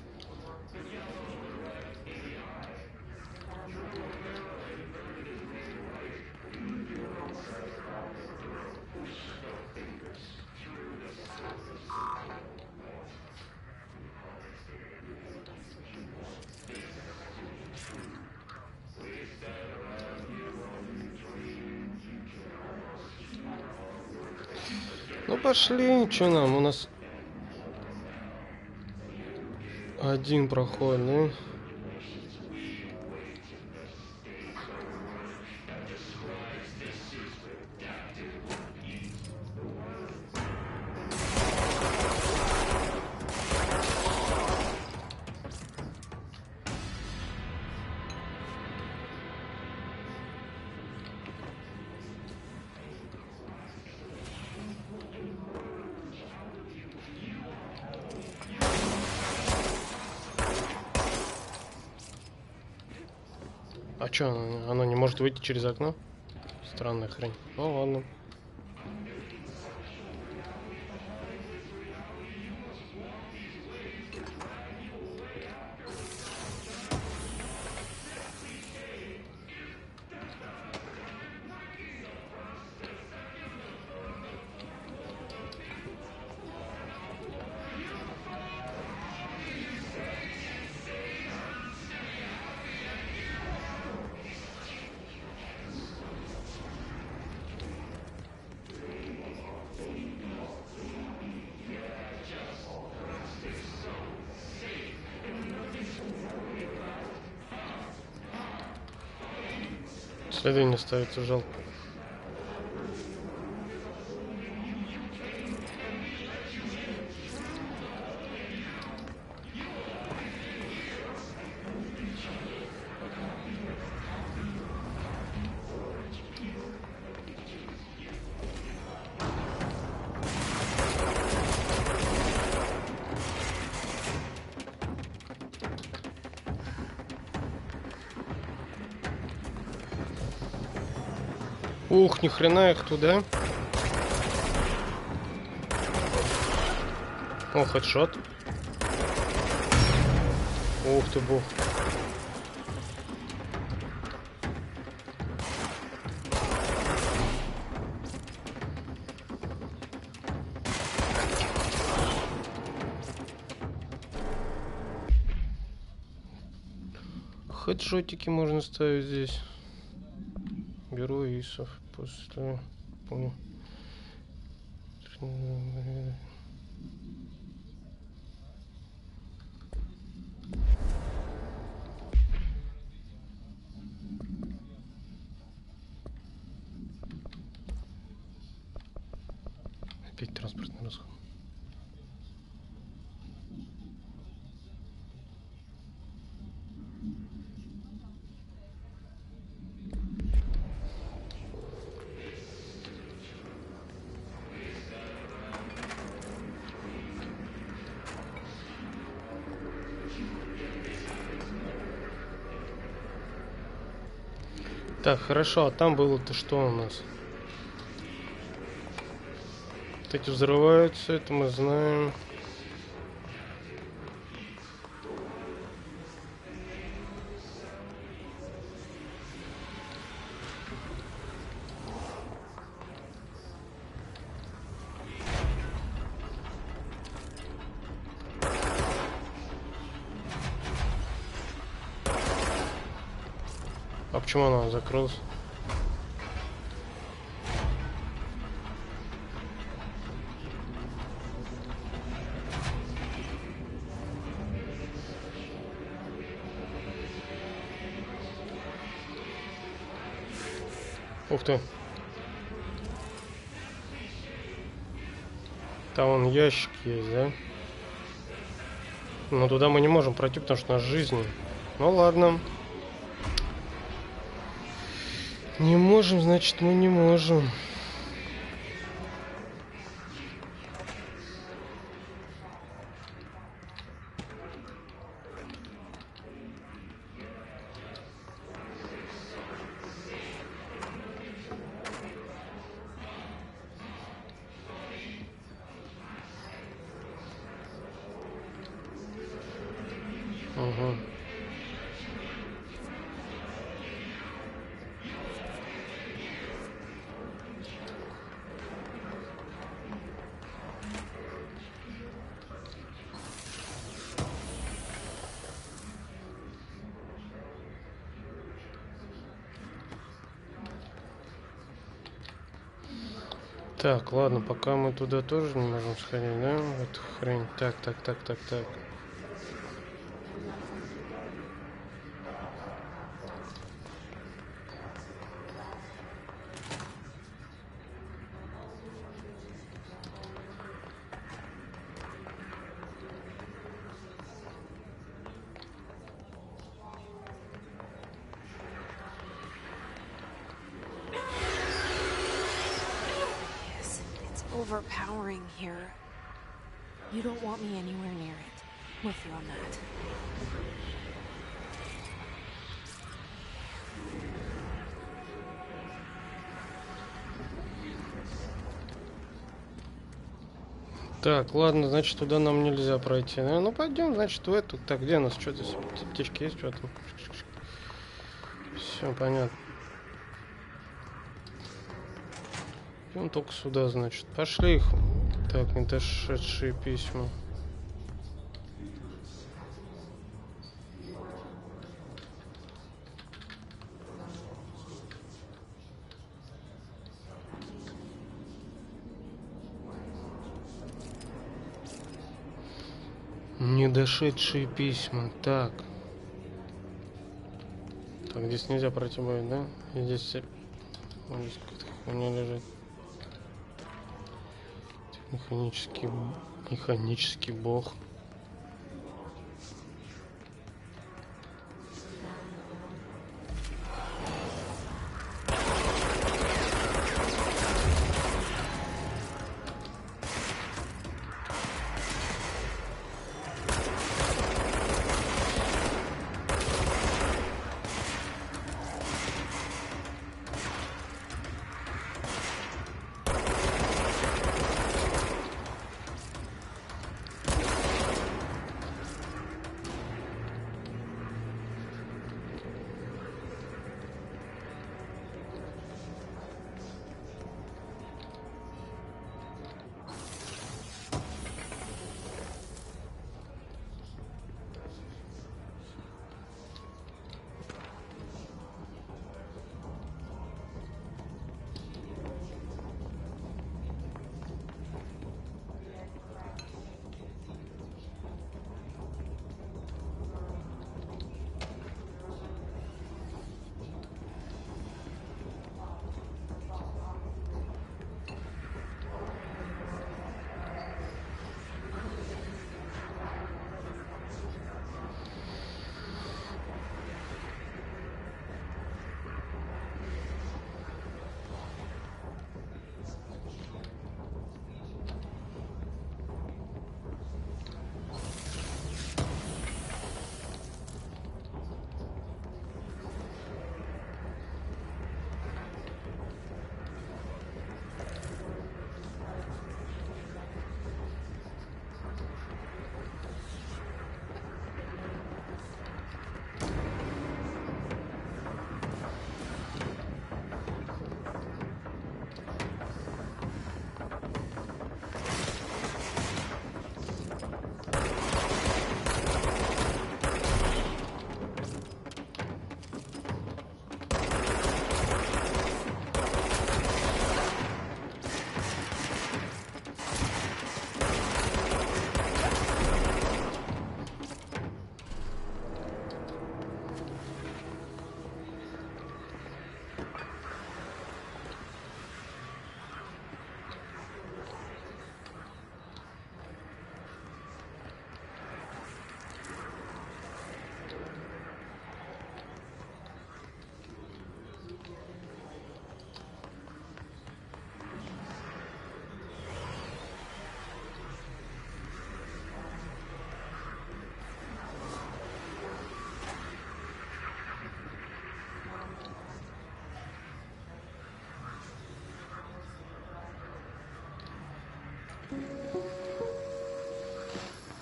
Ну пошли, что нам? У нас один проход, да? А чё, она не может выйти через окно? Странная хрень. Ну ладно. Следы не ставится, жалко. Ух, ни хрена их туда. О, хедшот. Ух ты, бог. Хедшотики можно ставить здесь. Беру исов после... Понял. Опять транспортный расход. Так, хорошо, а там было-то что у нас? Вот эти взрываются, это мы знаем. А почему она закрылась? Ух ты. Там вон ящик есть, да? Но туда мы не можем пройти, потому что у нас жизни. Ну ладно. Не можем, значит, мы не можем. Угу. Так, ладно, пока мы туда тоже не можем сходить, да? Вот хрень. Так. Overpowering here. You don't want me anywhere near it. With you on that. Так, ладно, значит, туда нам нельзя пройти. Ну, пойдем, значит, в эту. Так, где у нас? Что здесь? Аптечки есть? Что там? Все, понятно. Он только сюда, значит. Пошли их. Так, не дошедшие письма. Не дошедшие письма. Так. Так, здесь нельзя пройти будет, да? И здесь все... Вот здесь какая-то хуйня лежит. Механический бог.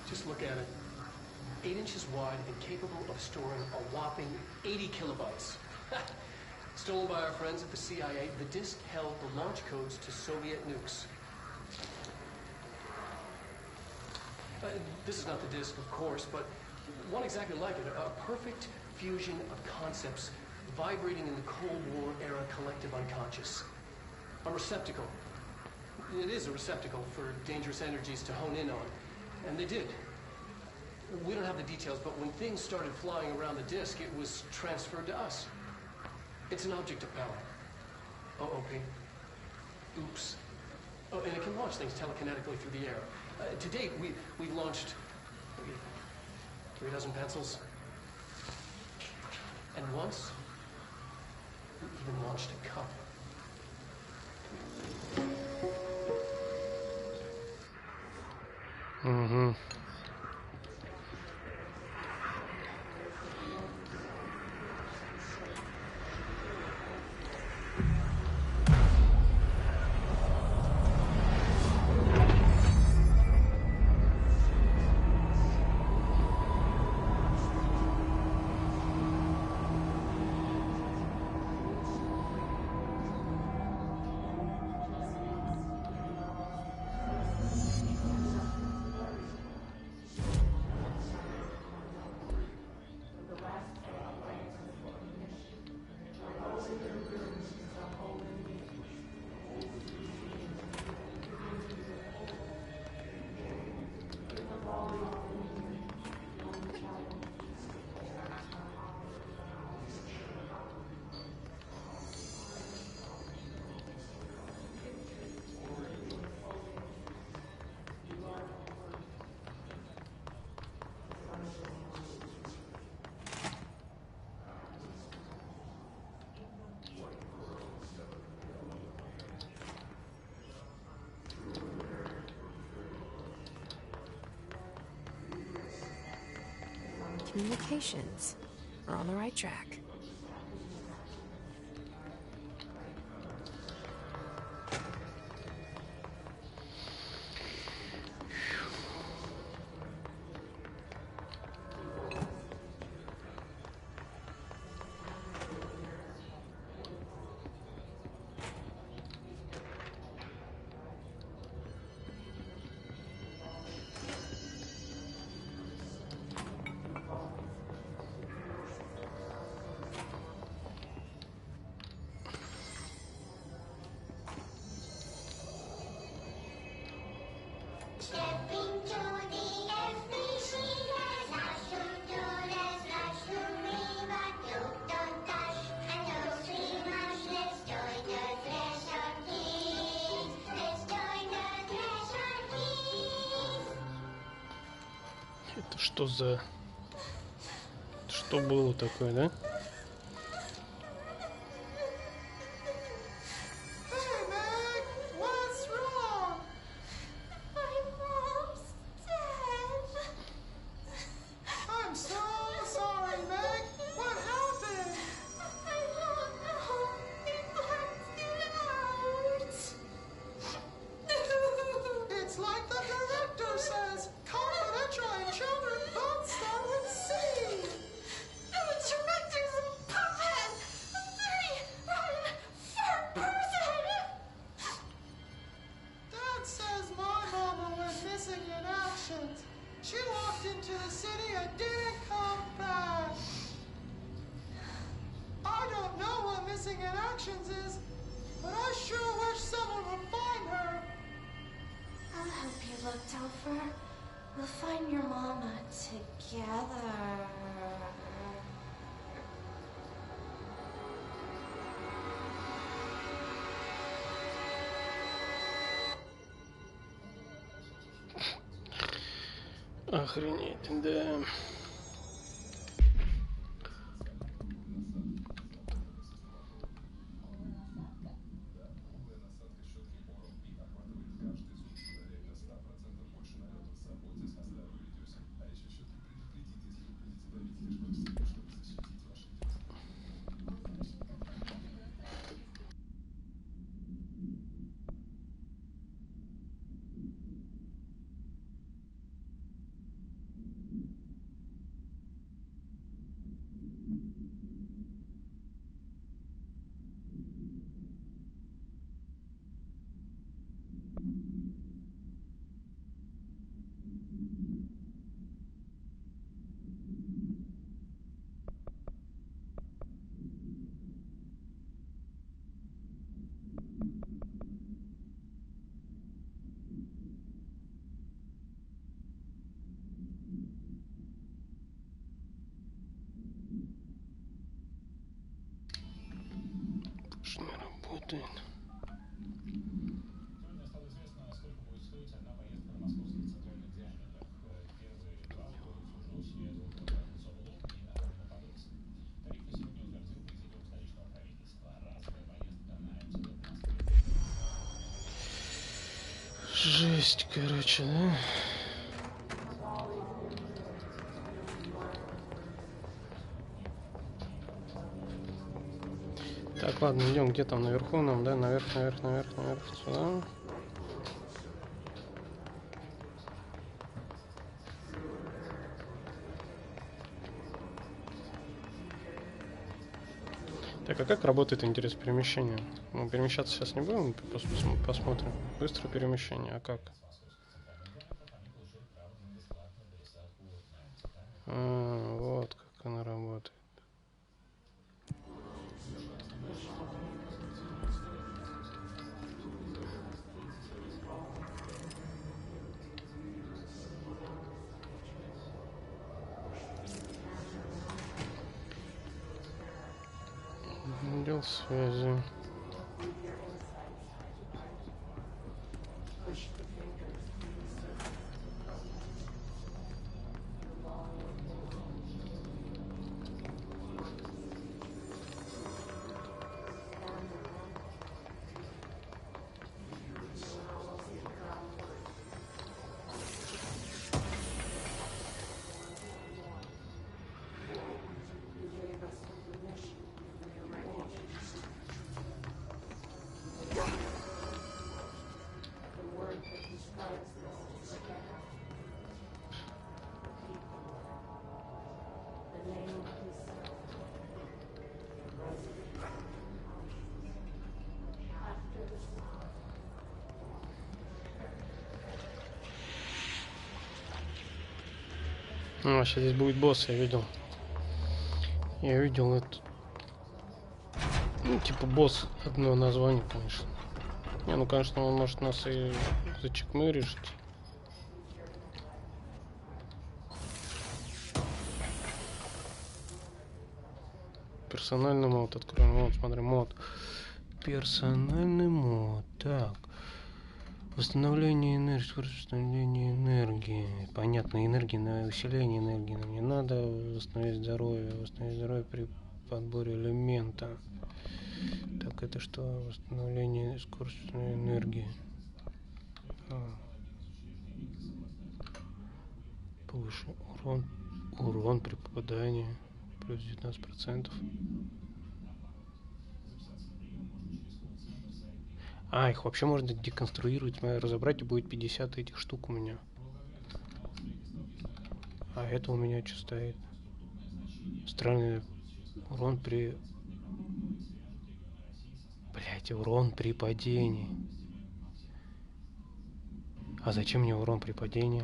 Just look at it. 8 inches wide and capable of storing a whopping 80 kilobytes. Stolen by our friends at the CIA, the disk held the launch codes to Soviet nukes. This is not the disk, of course, but one exactly like it. A perfect fusion of concepts vibrating in the Cold War era collective unconscious. A receptacle. It is a receptacle for dangerous energies to hone in on. And they did. We don't have the details, but when things started flying around the disk, it was transferred to us. It's an object of power. OOP. Oops. Oh, and it can launch things telekinetically through the air. To date, we've launched 3 dozen pencils. And once, we even launched a cup. Mm-hmm. communications. We're on the right track. Это что за... Что было такое, да? We'll find your mama together. Охренеть, да. Не работает. Жесть, короче, да? Так, ладно, идем где там наверху нам, да? Наверх, сюда. Так, а как работает интерес перемещения? Мы перемещаться сейчас не будем, посмотрим. Быстрое перемещение, а как? Вот как она работает. Отдел связи. А, сейчас здесь будет босс, я видел. Я видел это. Ну, типа босс, одно название, конечно. Не, ну, конечно, он может нас и зачекмырить. Персональный мод, откроем мод, смотрим мод. Персональный мод, так. Восстановление энергии, восстановление энергии. Понятно, энергии на усиление энергии нам не надо. Восстановить здоровье при подборе элемента. Так, это что? Восстановление скоростной энергии. Повыше урон при попадании. Плюс 19%. А, их вообще можно деконструировать, разобрать, и будет 50 этих штук у меня. А это у меня что стоит? Странный урон при... Блять, урон при падении. А зачем мне урон при падении?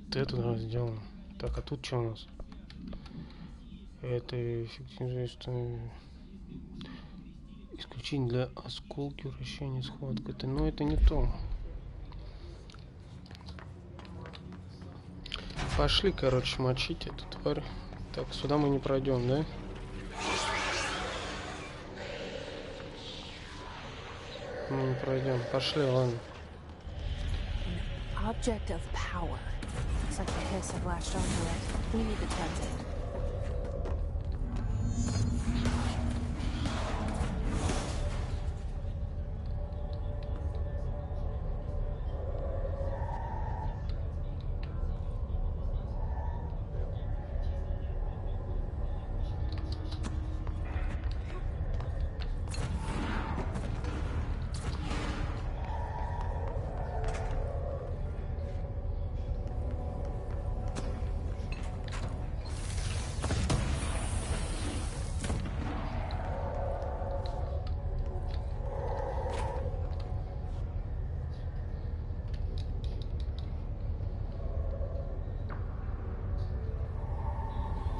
Вот это давай сделаем. Так, а тут что у нас? Это эффективное исключение для осколки, вращения, схватка. Это, но это не то. Пошли, короче, мочить эту тварь. Так, сюда мы не пройдем, да? Мы не пройдем. Пошли, ладно. Object of power. Looks like the hiss have latched onto it. We need to cleanse it.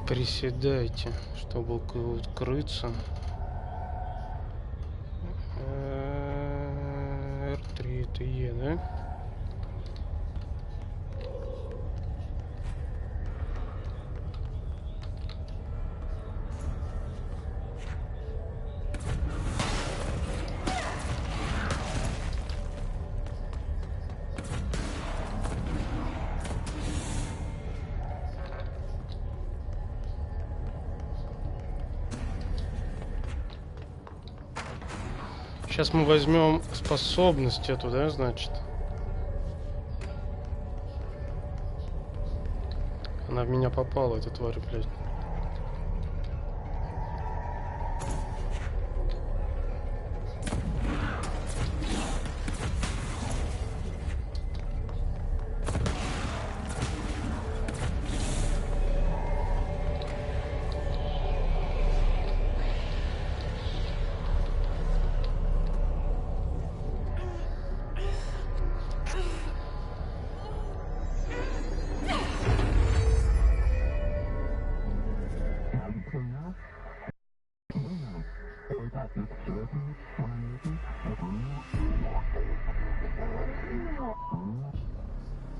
Приседайте, чтобы укрыться. R3 это Е, да? Сейчас мы возьмем способность эту, да, значит? Она в меня попала, эта тварь, блядь.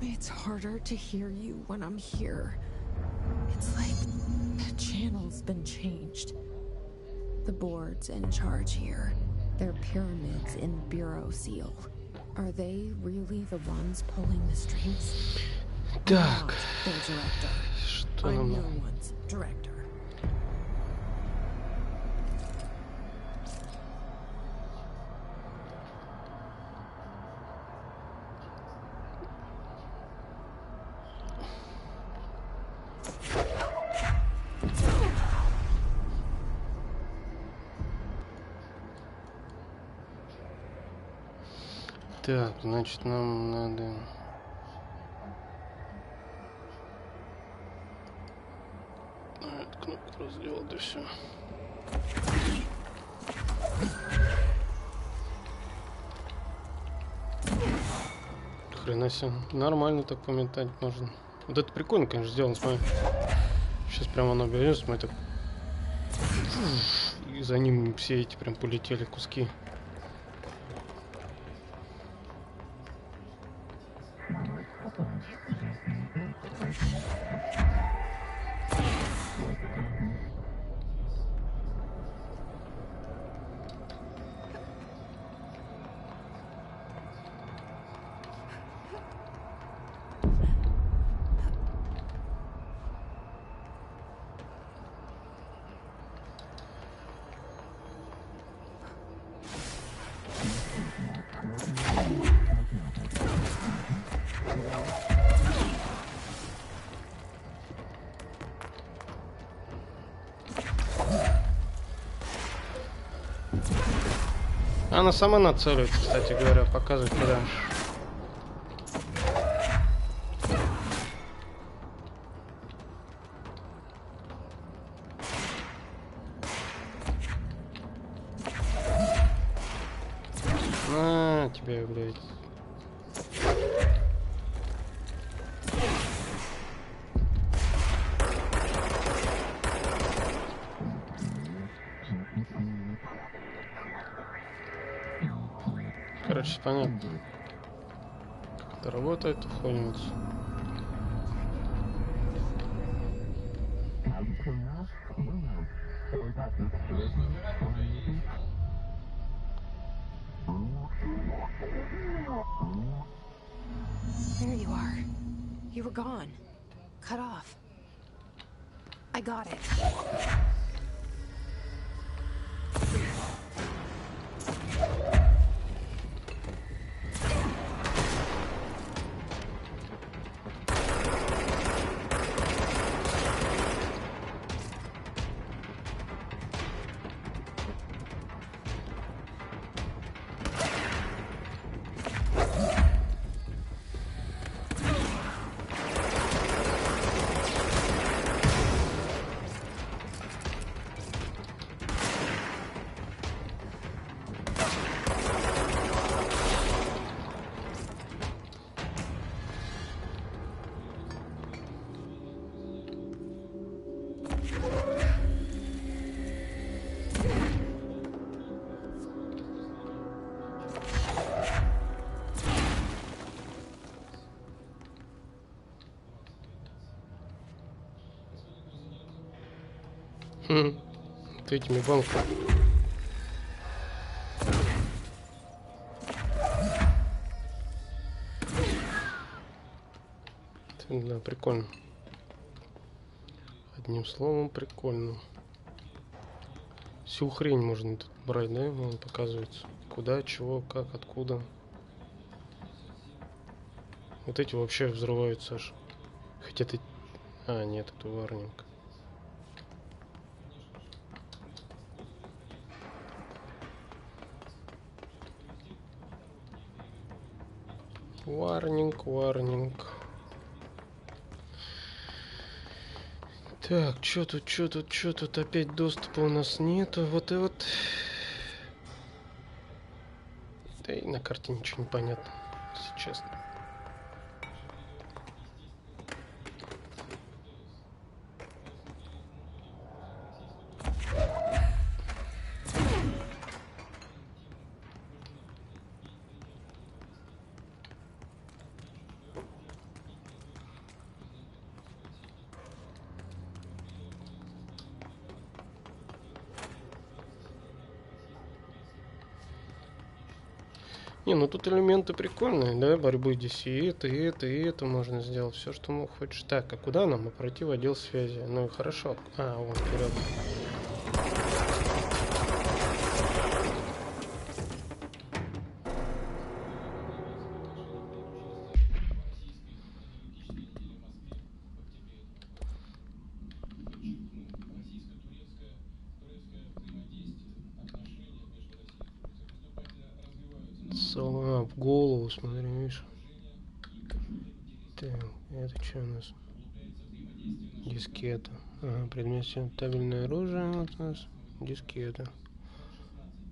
It's harder to hear you when I'm here. It's like the channel's been changed. The board's in charge here. They're pyramids in the Bureau seal. Are they really the ones pulling the strings? Так, Their director. что I'm нам no надо? one's director. Так, значит, нам надо... Кнопку сделал, да все. Хрена себе. Нормально так пометать можно. Вот это прикольно, конечно, сделано, смотри. Сейчас прямо оно берет, смотри, так. И за ним все эти прям полетели куски. Она сама нацеливается, кстати говоря, показывает куда. На тебя, блядь. Короче, понятно. Как это работает, входим. There you are. You were gone. Cut off. I got it. Ты этими банками. Да, прикольно. Одним словом, прикольно. Всю хрень можно тут брать, да? Он показывается. Куда, чего, как, откуда. Вот эти вообще взрываются аж. Хотя ты... А, нет, это варнинг. Варнинг, варнинг. Так, что тут опять доступа у нас нету. Вот и вот. Да и на карте ничего не понятно, если честно. Не, ну тут элементы прикольные, да, борьбы здесь и это можно сделать, все, что мы хочешь. Так, а куда нам? Пройти в отдел связи. Ну и хорошо. А, вон вперед. В голову, смотри, видишь? Так, это что у нас? Дискета. Ага, предмет табельное оружие. Вот у нас дискета.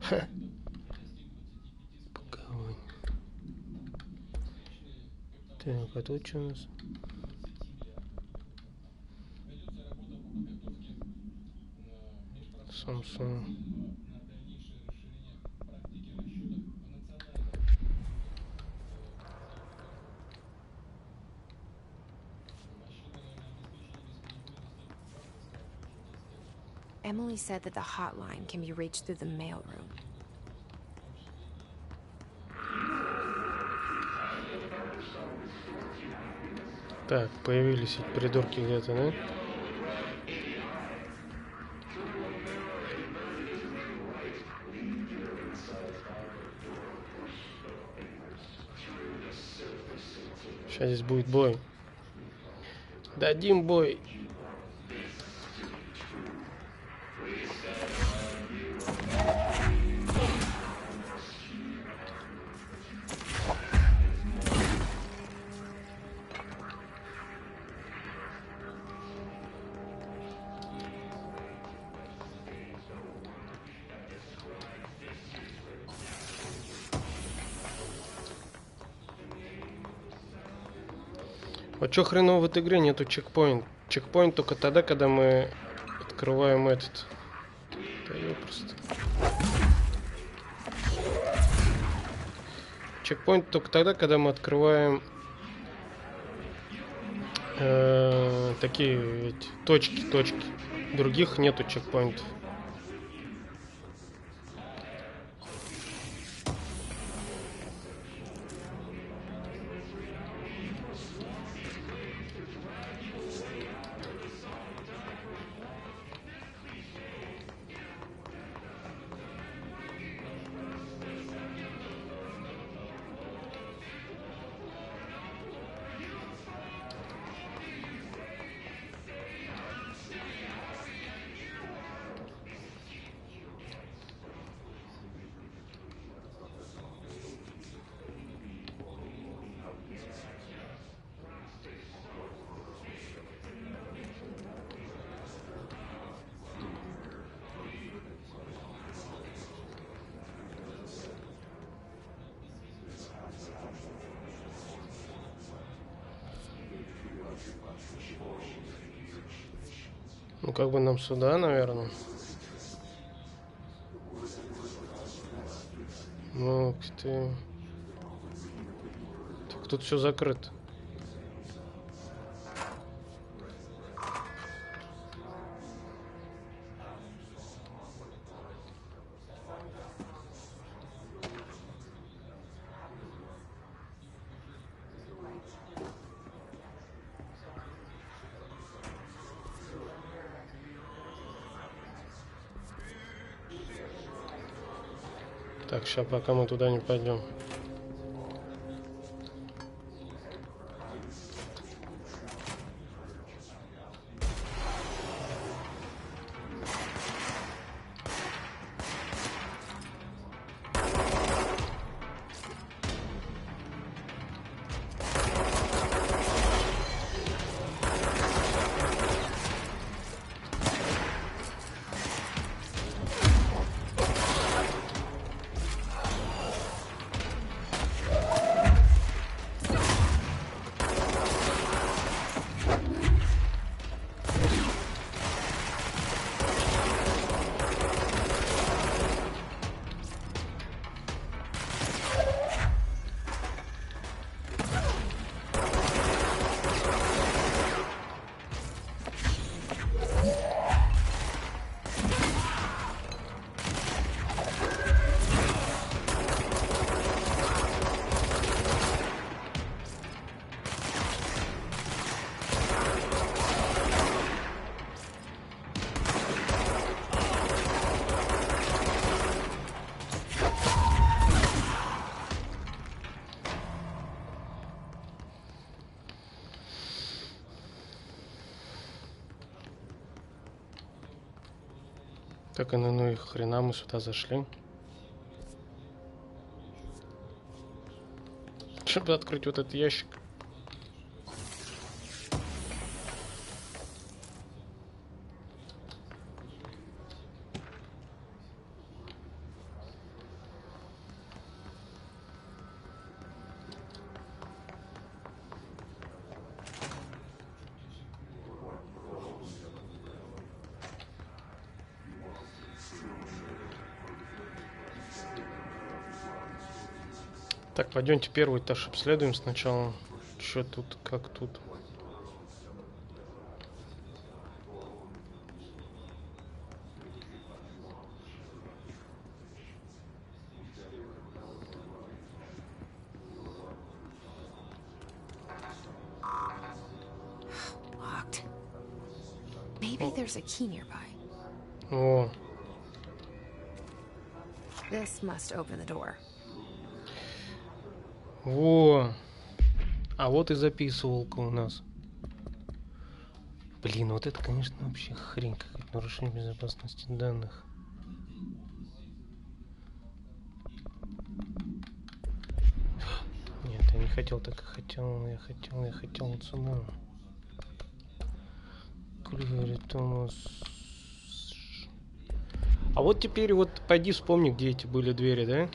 Ха. Пакование. Так, а тут что у нас? Samsung. Emily said that the hotline can be reached through the mailroom. Так, появились эти придурки где-то, да? Сейчас здесь будет бой. Дадим бой. Вот чё хреново в этой игре нету чекпоинт. Чекпоинт только тогда, когда мы открываем этот. Да я просто... Чекпоинт только тогда, когда мы открываем такие эти, точки. Других нету чекпоинтов. Ну, как бы нам сюда, наверное. Ну, ты... Так, тут все закрыто. Так, сейчас пока мы туда не пойдем. Так, ну и хрена мы сюда зашли. Чтобы открыть вот этот ящик. Так, пойдемте первый этаж обследуем сначала. Что тут, как тут. Locked. Maybe there's a key nearby. О, This must open the door. во. А вот и записывалка у нас. Блин, вот это, конечно, вообще хрень, как нарушение безопасности данных. Нет, я не хотел, так и хотел. Я хотел вот сюда. Говорит, у нас... А вот теперь вот пойди вспомни, где эти были двери, да?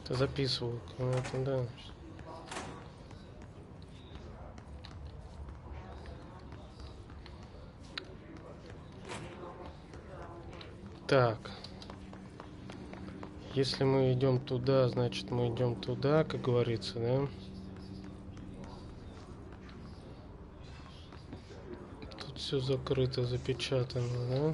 Это записывал. Ну, это да. Так. Если мы идем туда, значит мы идем туда, как говорится, да? Тут все закрыто, запечатано, да?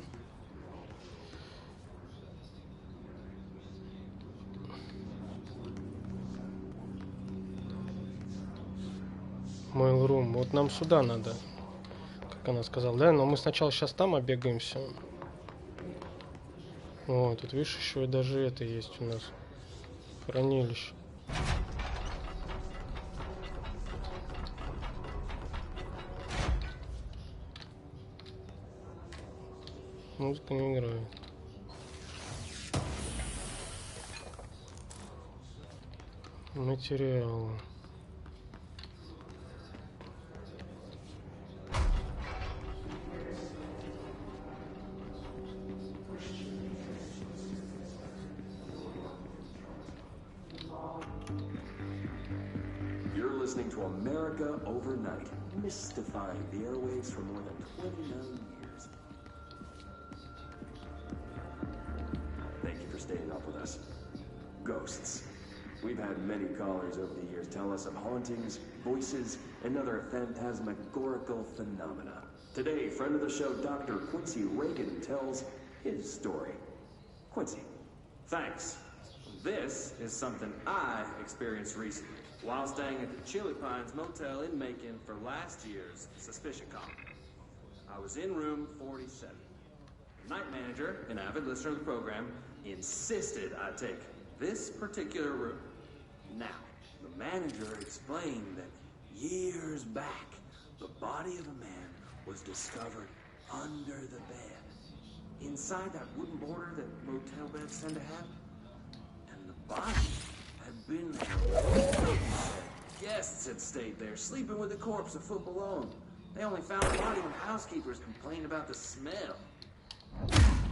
Mail.ru. Вот нам сюда надо, как она сказала, да? Но мы сначала сейчас там обегаемся. О, тут видишь, еще и даже это есть у нас. Хранилище. Музыка не играет. Материалы. Listening to America Overnight, mystifying the airwaves for more than 29 years. Thank you for staying up with us. Ghosts. We've had many callers over the years tell us of hauntings, voices, and other phantasmagorical phenomena. Today, friend of the show, Dr. Quincy Reagan, tells his story. Quincy. Thanks. This is something I experienced recently while staying at the Chili Pines Motel in Macon for last year's Suspicion Con. I was in room 47. The night manager, an avid listener of the program, insisted I take this particular room. Now, the manager explained that years back, the body of a man was discovered under the bed, inside that wooden border that motel beds tend to have. And the body had been there. Guests had stayed there, sleeping with the corpse a foot below them. They only found the body when housekeepers complained about the smell.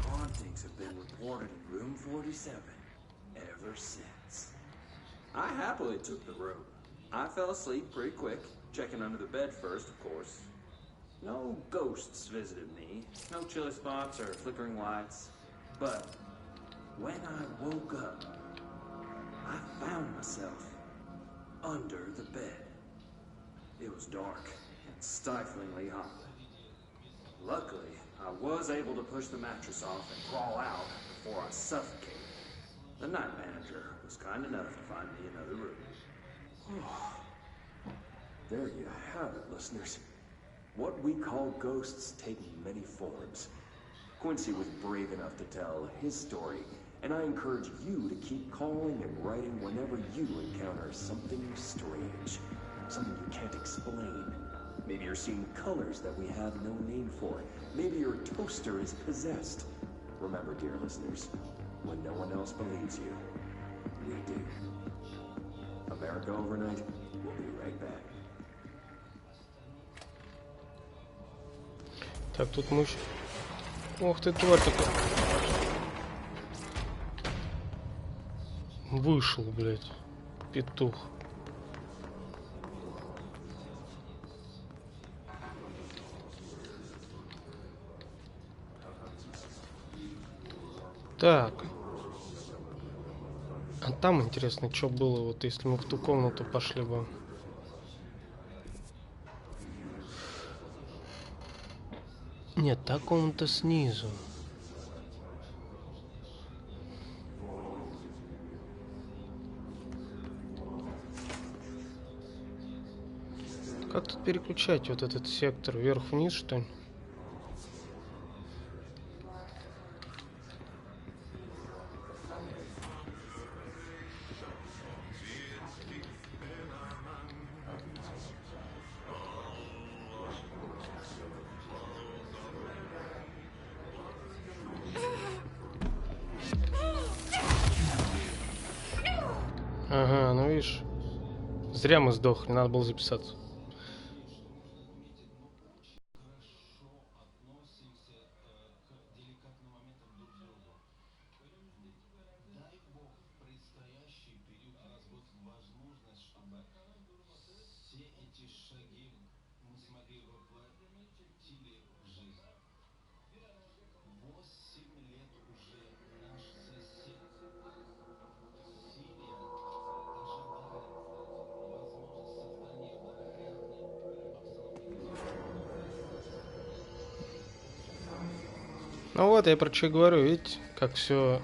Hauntings have been reported in room 47 ever since. I happily took the room. I fell asleep pretty quick, checking under the bed first, of course. No ghosts visited me, no chilly spots or flickering lights. But when I woke up, I found myself under the bed. It was dark and stiflingly hot. Luckily, I was able to push the mattress off and crawl out before I suffocated. The night manager was kind enough to find me another room. There you have it, listeners. What we call ghosts take many forms. Quincy was brave enough to tell his story, and I encourage you to keep calling and writing whenever you encounter something strange, something you can't explain. Maybe you're seeing colors that we have no name for. Maybe your toaster is possessed. Remember, dear listeners, when no one else believes you, we do. America Overnight, we'll be right back. Так, тут мышь. Ох ты, тварь такая. Вышел, блядь, петух. Так. А там интересно, что было, вот если мы в ту комнату пошли бы. Нет, та комната снизу. Как тут переключать вот этот сектор вверх-вниз, что ли? Ага, ну видишь, зря мы сдохли, надо было записаться. Ну вот, я про что говорю, видите, как все.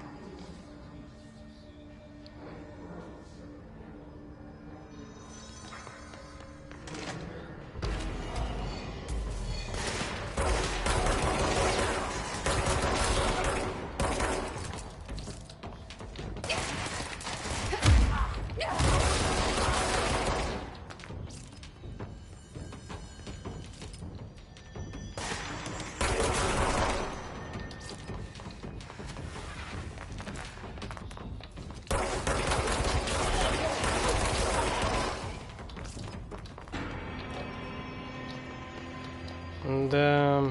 Да.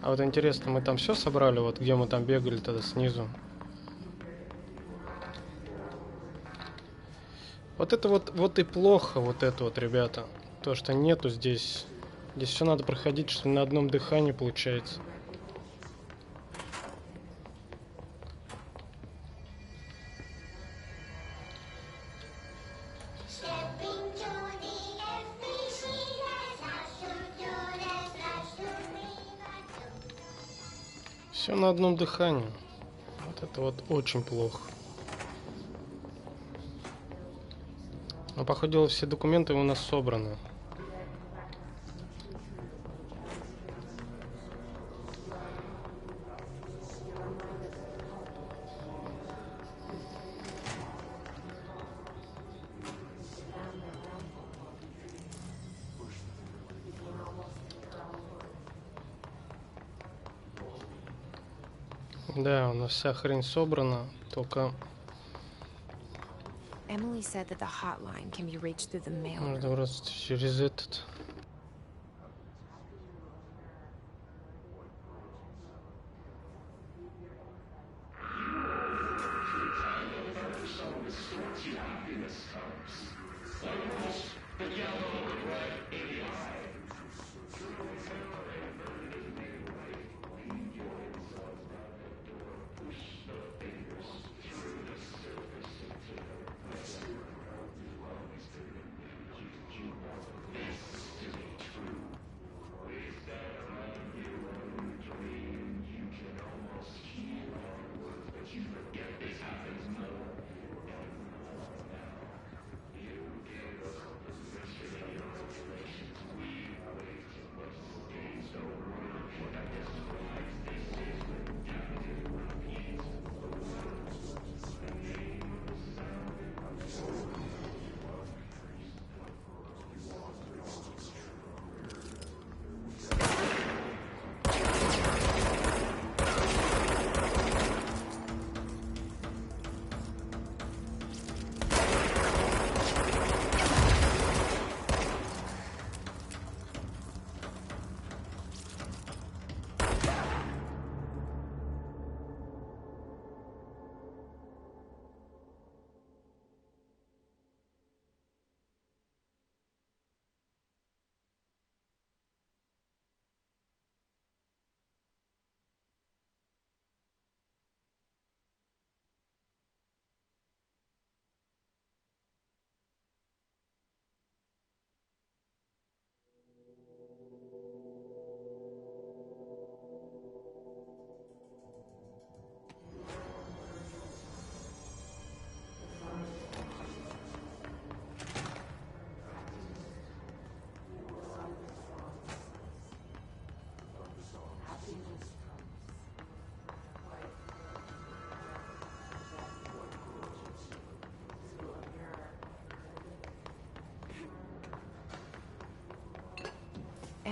А вот интересно, мы там все собрали, вот где мы там бегали тогда снизу. Вот это вот и плохо, вот это вот, ребята. То, что нету здесь. Здесь все надо проходить, что на одном дыхании получается. Все на одном дыхании. Вот это вот очень плохо. Но, походу, все документы у нас собраны. Да, у нас вся хрень собрана, только Emily said that the hotline can be reached through the mail. нужно просто через этот.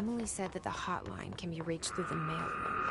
Emily said that the hotline can be reached through the mailroom.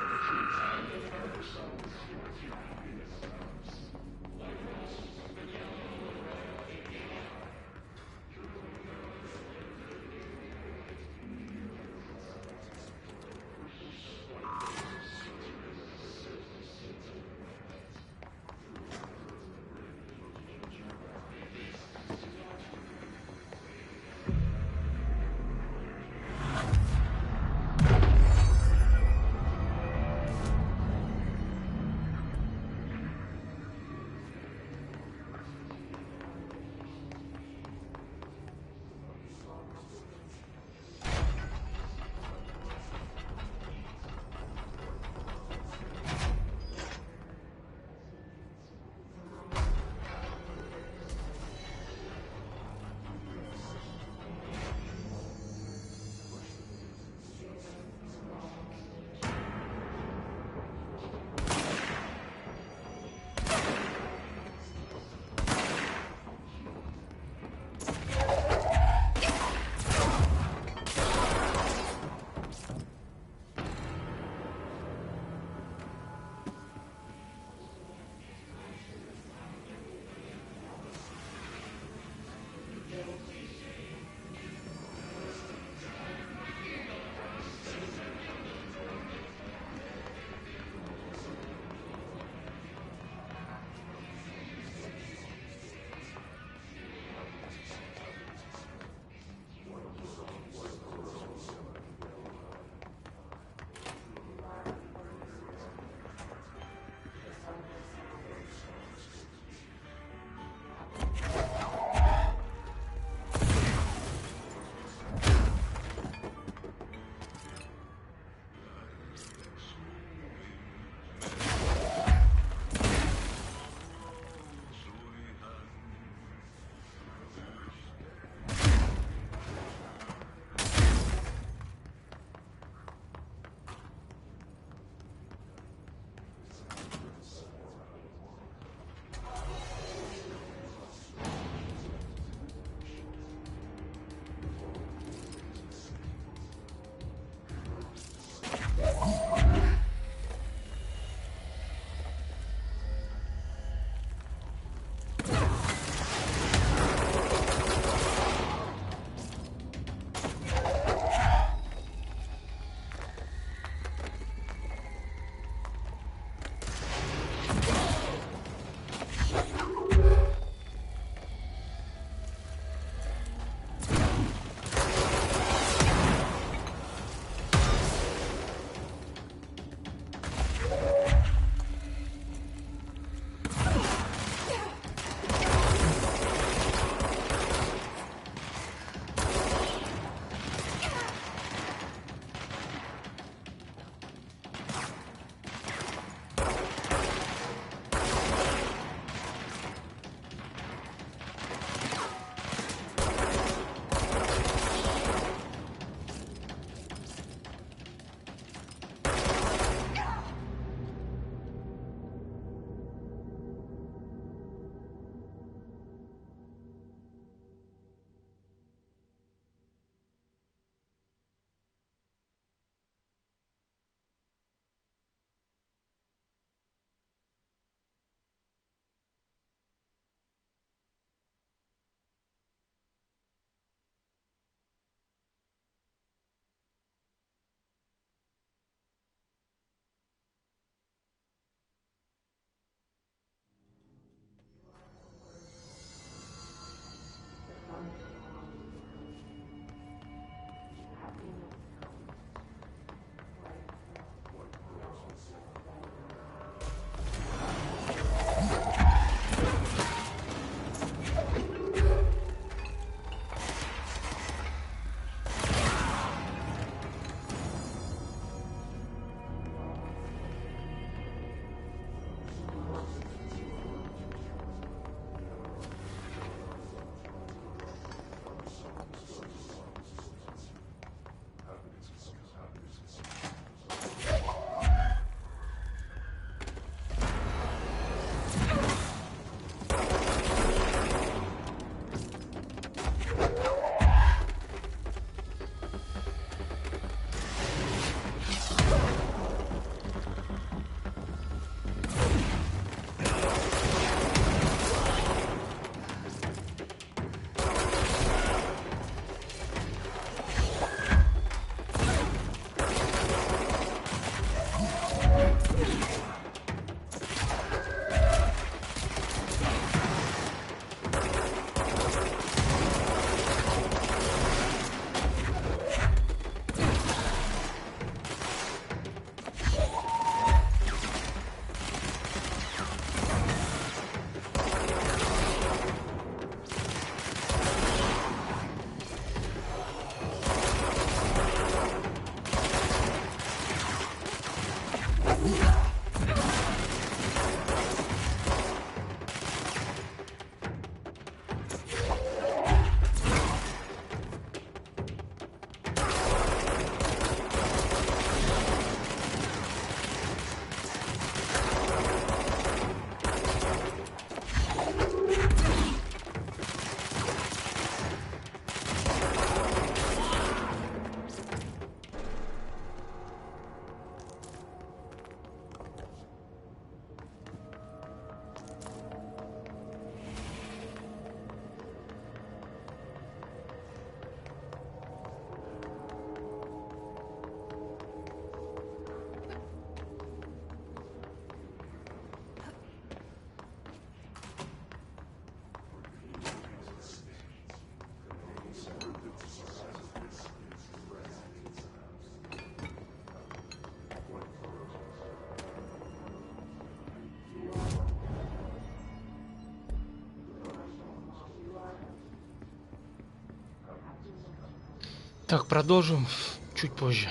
Так, продолжим чуть позже.